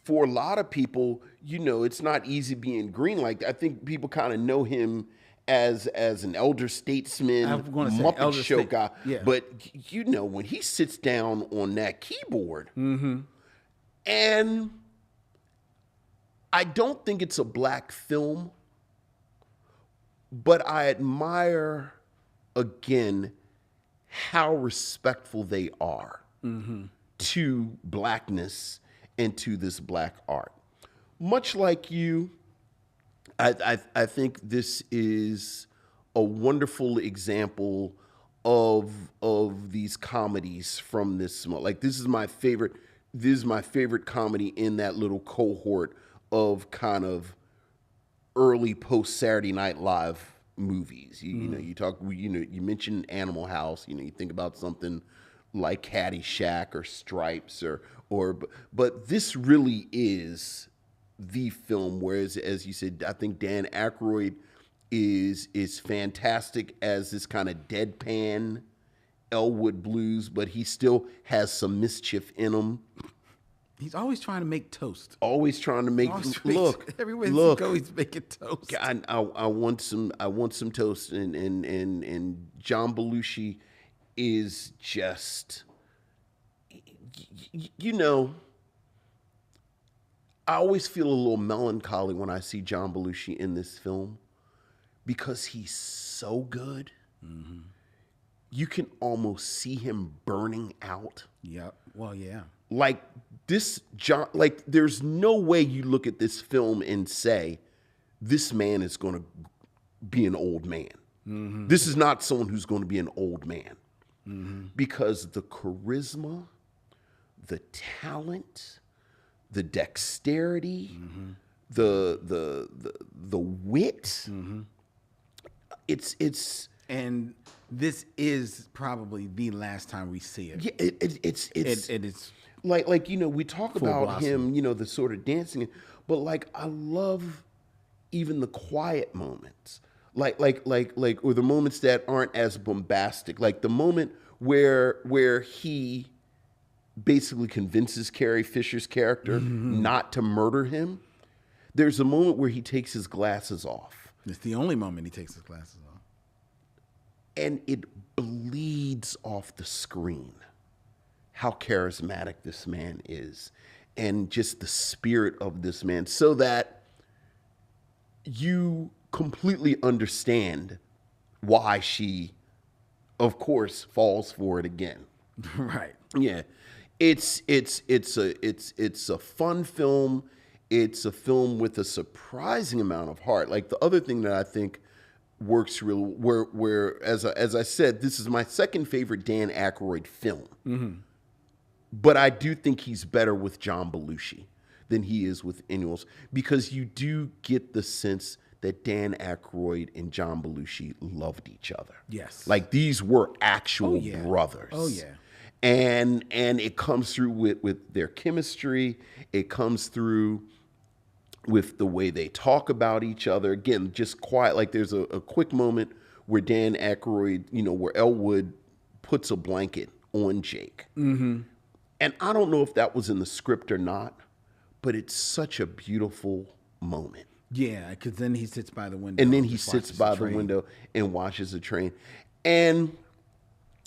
for a lot of people, it's not easy being green. Like, I think people kind of know him as an elder statesman, I'm gonna say Muppet elder Show guy. yeah. But when he sits down on that keyboard, and I don't think it's a black film, but I admire, again, how respectful they are to blackness and to this black art. Much like you, I think this is a wonderful example of these comedies from this. Like, this is my favorite comedy in that little cohort of kind of early post Saturday Night Live movies. You mentioned Animal House. You think about something like Caddyshack or Stripes but this really is the film. Whereas, as you said, I think Dan Aykroyd is fantastic as this kind of deadpan Elwood Blues, but he still has some mischief in him. He's always trying to make toast. Always trying to make Everywhere he goes, he's making toast. I want some toast, and John Belushi is just, I always feel a little melancholy when I see John Belushi in this film, because he's so good. You can almost see him burning out. Yep. Well, yeah. Like this John, like there's no way you look at this film and say this man is going to be an old man. This is not someone who's going to be an old man, because the charisma, the talent, the dexterity, the wit. It's And this is probably the last time we see it. yeah, it's It is. like we talk Full about blossom. him, the sort of dancing, but like I love even the quiet moments, like or the moments that aren't as bombastic, like the moment where he basically convinces Carrie Fisher's character not to murder him. There's a moment where he takes his glasses off, It's the only moment he takes his glasses off. and it bleeds off the screen how charismatic this man is and just the spirit of this man, so that you completely understand why she, of course, falls for it again. Right. Yeah. It's a fun film. It's a film with a surprising amount of heart. Like the other thing that I think works real, where as I said, this is my second favorite Dan Aykroyd film. But I do think he's better with John Belushi than he is with anyone else, because you do get the sense that Dan Aykroyd and John Belushi loved each other. Yes. Like these were actual Oh, yeah. brothers. Oh, yeah. And it comes through with their chemistry. It comes through with the way they talk about each other. Again, just quiet. Like there's a quick moment where Dan Aykroyd, where Elwood puts a blanket on Jake. And I don't know if that was in the script or not, but it's such a beautiful moment. Yeah, because then he sits by the window. And then he just sits watches by the train. window and watches the train. And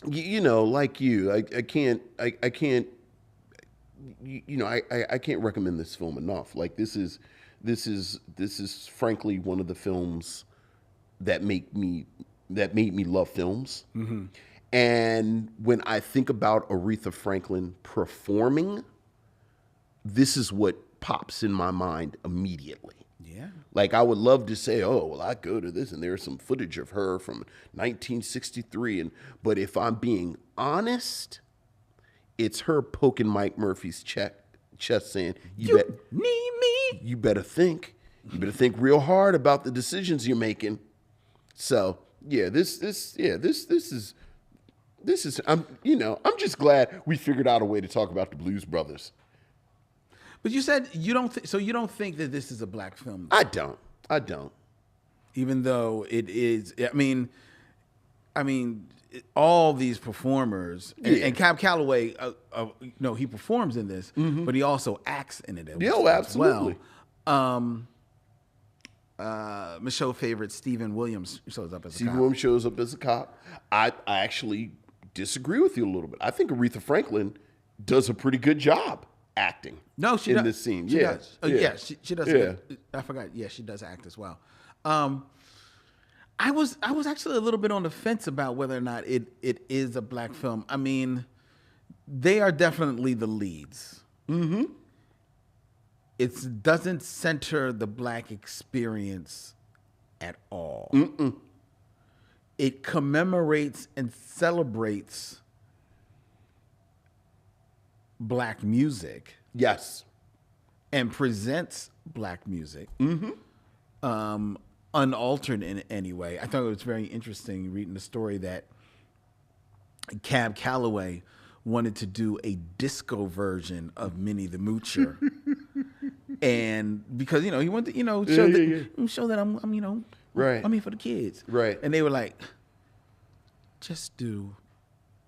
like you, I can't recommend this film enough. Like this is frankly one of the films that made me love films. And when I think about Aretha Franklin performing, this is what pops in my mind immediately. Yeah. Like I would love to say, oh, well, I go to this and there's some footage of her from 1963. But if I'm being honest, it's her poking Mike Murphy's chest saying, You need me. you better think. You better think real hard about the decisions you're making. So yeah, this is I'm just glad we figured out a way to talk about the Blues Brothers. But you said you don't. So you don't think that this is a black film, I don't. even though it is. I mean, all these performers and Cab Calloway. He performs in this, but he also acts in it. Yeah, absolutely. Well. Micheaux favorite Stephen Williams shows up as a Steve cop. Williams shows up as a cop. I actually disagree with you a little bit. I think Aretha Franklin does a pretty good job acting. No, she in does. this scene. She Yeah, does. She does. Yeah. I forgot. Yeah, she does act as well. I was actually a little bit on the fence about whether or not it is a black film. I mean, they are definitely the leads. It doesn't center the black experience at all. It commemorates and celebrates black music Yes. and presents black music, unaltered in any way. I thought it was very interesting reading the story that Cab Calloway wanted to do a disco version of Minnie the Moocher. And because, he wanted to, show that I'm Right. I'm here for the kids. Right. And they were like, just do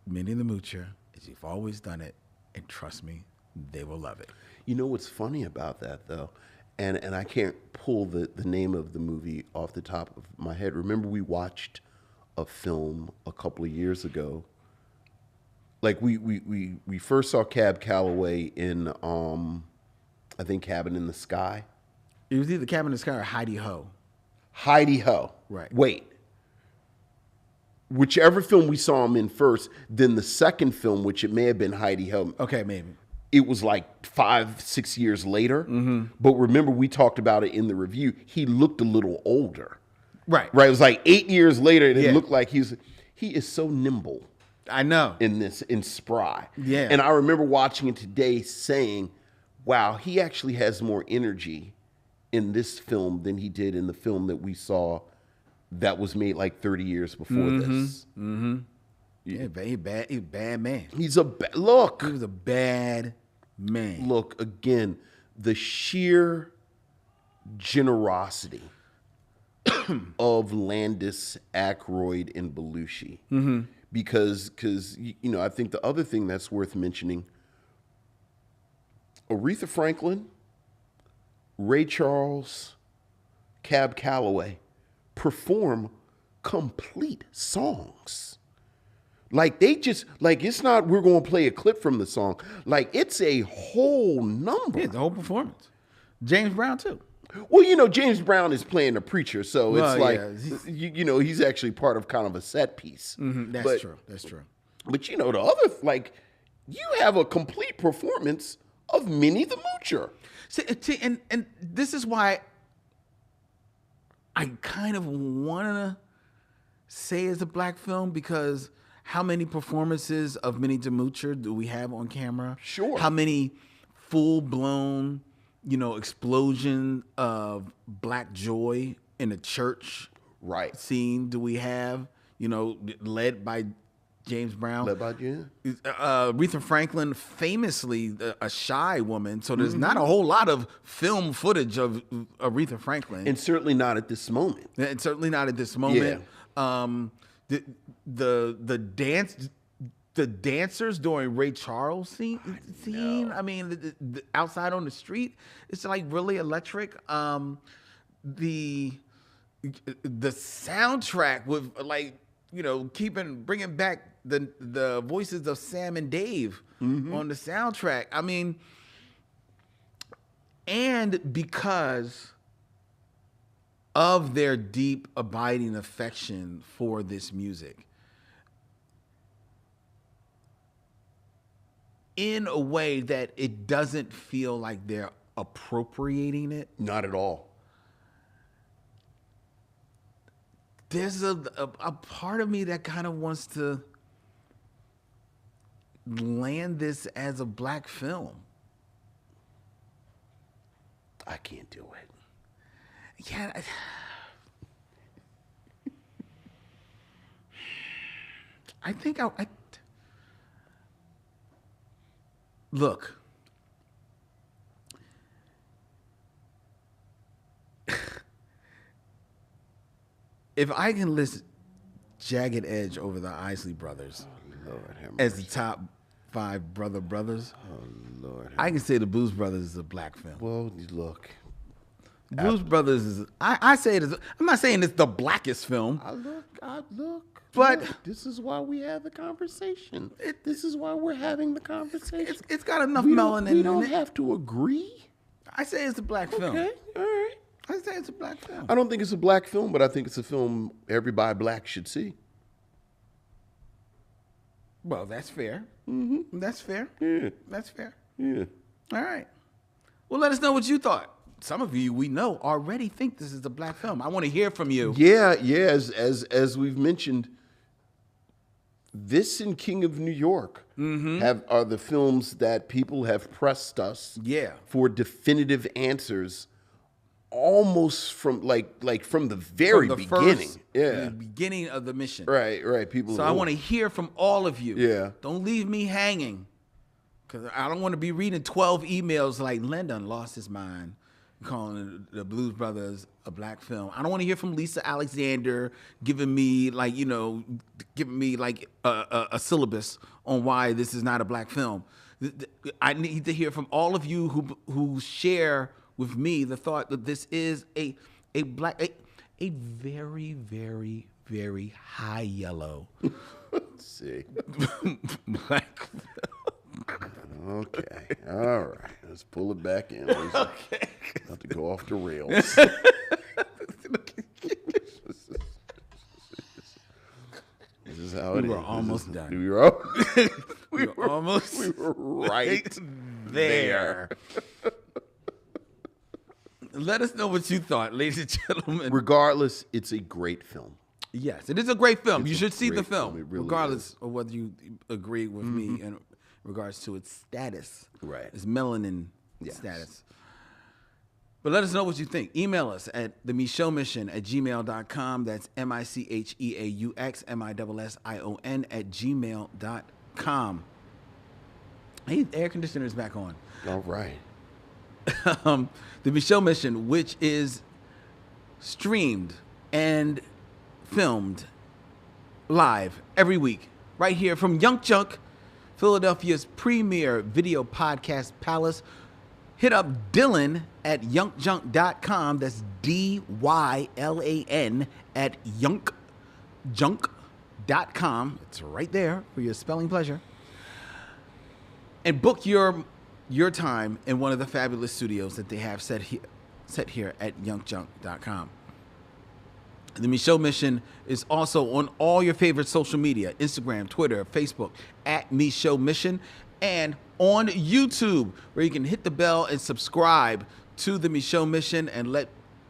Minnie the Moocher as you've always done it. And trust me, they will love it. You know what's funny about that though, and I can't pull the name of the movie off the top of my head. Remember we watched a film a couple of years ago. Like we first saw Cab Calloway in I think Cabin in the Sky. It was either Cabin in the Sky or Heidi Ho. Heidi Ho. Right. Wait. Whichever film we saw him in first, then the second film, which it may have been Heidi Ho. Okay, maybe. It was like 5-6 years later. Mm-hmm. But remember, we talked about it in the review. He looked a little older. Right. Right. It was like 8 years later, and Yeah. it looked like he is so nimble I know. in spry. Yeah. And I remember watching it today saying, wow, he actually has more energy in this film than he did in the film that we saw that was made like 30 years before this. Yeah, he's a bad man. He's a look. He was a bad man. Look, again, the sheer generosity of Landis, Aykroyd, and Belushi. Because I think the other thing that's worth mentioning, Aretha Franklin, Ray Charles, Cab Calloway perform complete songs. Like they just, like it's not we're going to play a clip from the song. Like it's a whole number. Yeah, the whole performance. James Brown too. Well, James Brown is playing a preacher, so Well, it's like, yeah, he's actually part of kind of a set piece. That's true. That's true. But the other, like, you have a complete performance of Minnie the Moocher. See, and this is why I kind of want to say it's a black film, because how many performances of Minnie the Moocher do we have on camera? Sure. How many full-blown, explosion of black joy in a church Right. scene do we have, led by James Brown? Led by Jim. Aretha Franklin, famously a shy woman, so there's not a whole lot of film footage of Aretha Franklin. And certainly not at this moment. And certainly not at this moment. The dancers during Ray Charles scene. I mean, the outside on the street, it's like really electric. The soundtrack with bringing back the voices of Sam and Dave on the soundtrack. I mean, and because of their deep, abiding affection for this music, in a way that it doesn't feel like they're appropriating it. Not at all. There's a part of me that kind of wants to land this as a black film. I can't do it. Yeah. I think I look. If I can list Jagged Edge over the Isley Brothers Lord have as the top 5 brothers, Lord. I can say the Blues Brothers is a black film. Well, look. Blues Brothers is, I say it is, I'm not saying it's the blackest film. I look. But- look, this is why we have the conversation. This is why we're having the conversation. It's got enough we melanin don't, we in don't it. have to agree. I say it's a black film. Okay, all right. I say it's a black film. I don't think it's a black film, but I think it's a film everybody black should see. Well, that's fair. That's fair. Yeah, That's fair. yeah. All right. Well, let us know what you thought. Some of you we know already think this is a black film. I want to hear from you. Yeah. As we've mentioned, this and King of New York are the films that people have pressed us Yeah. for definitive answers, almost from from the very From the beginning. first- Yeah, the beginning of the mission. right. People. So I want to hear from all of you. Yeah. Don't leave me hanging, because I don't want to be reading 12 emails like Lyndon lost his mind calling the Blues Brothers a black film. I don't want to hear from Lisa Alexander giving me a syllabus on why this is not a black film. I need to hear from all of you who share with me the thought that this is a very, very, very high yellow Let's see. black film. Okay. All right. Let's pull it back in. Okay. Not to go off the rails. almost done. We were, We were almost we were right there. Let us know what you thought, ladies and gentlemen. Regardless, it's a great film. Yes, it is a great film. It's you a should see the great film, film. It really regardless of whether you agree with me in regards to its status. Right. Its melanin Yes. status. But let us know what you think. Email us at themicheauxmission@gmail.com. That's MICHEAUX MISSION@gmail.com. Hey, the air conditioner is back on. All right. The Micheaux Mission, which is streamed and filmed live every week right here from Young Junk, Philadelphia's premier video podcast palace. Hit up Dylan at youngjunk.com. That's DYLAN at youngjunk.com. It's right there for your spelling pleasure. And book your time in one of the fabulous studios that they have set here at youngjunk.com. The Micheaux Mission is also on all your favorite social media, Instagram, Twitter, Facebook, at Micheaux Mission, and on YouTube, where you can hit the bell and subscribe to the Micheaux Mission and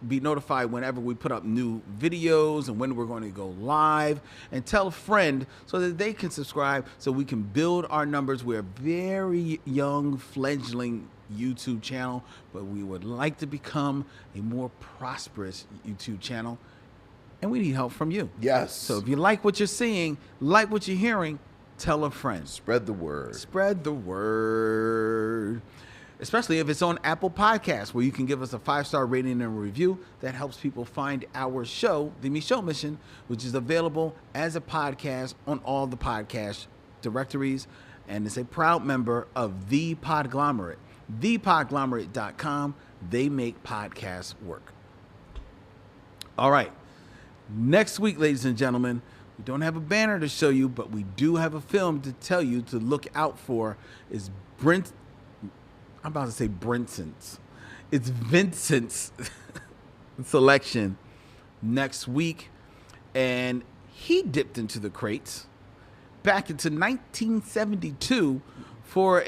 be notified whenever we put up new videos and when we're going to go live, and tell a friend so that they can subscribe so we can build our numbers. We're a very young fledgling YouTube channel, but we would like to become a more prosperous YouTube channel, and we need help from you. Yes. So if you like what you're seeing, like what you're hearing, tell a friend. Spread the word. Spread the word. Especially if it's on Apple Podcasts, where you can give us a 5-star rating and review. That helps people find our show, The Micheaux Mission, which is available as a podcast on all the podcast directories. And it's a proud member of The Podglomerate. ThePodglomerate.com. They make podcasts work. All right. Next week, ladies and gentlemen, we don't have a banner to show you, but we do have a film to tell you to look out for. Is Brent... I'm about to say Brinson's. It's Vincent's selection next week. And he dipped into the crates back into 1972 for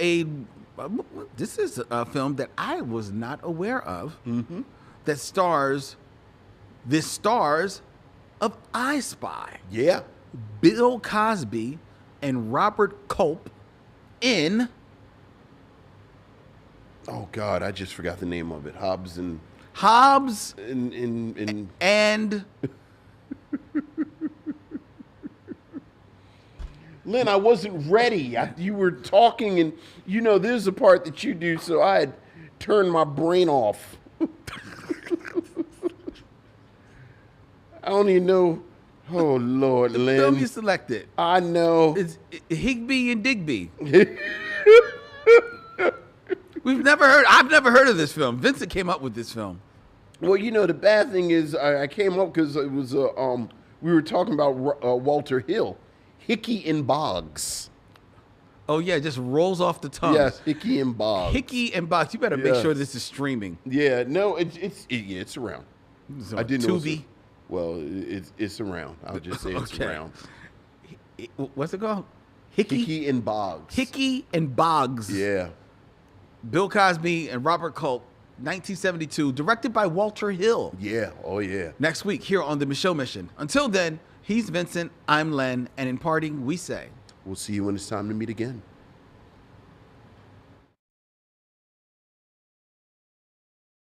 this is a film that I was not aware of, that stars of I Spy. Yeah. Bill Cosby and Robert Culp in... Oh God, I just forgot the name of it. Hobbs and Lynn, I wasn't ready. You were talking, and there's a part that you do, so I had turned my brain off. I don't even know. Oh Lord, Lynn. The film you selected. I know. It's Higby and Digby. I've never heard of this film. Vincent came up with this film. Well, the bad thing is I came up because it was we were talking about Walter Hill, Hickey and Boggs. Oh yeah, it just rolls off the tongue. Yes, Hickey and Boggs. Hickey and Boggs. You better make sure this is streaming. Yeah, no, it's around. So, I didn't know. Tubi. Well, it's around. I'll just say it's Okay. around. What's it called? Hickey and Boggs. Hickey and Boggs. Yeah. Bill Cosby and Robert Culp, 1972, directed by Walter Hill. Yeah. Oh yeah. Next week here on the Micheaux Mission. Until then, he's Vincent, I'm Len, and in parting, we say, We'll see you when it's time to meet again.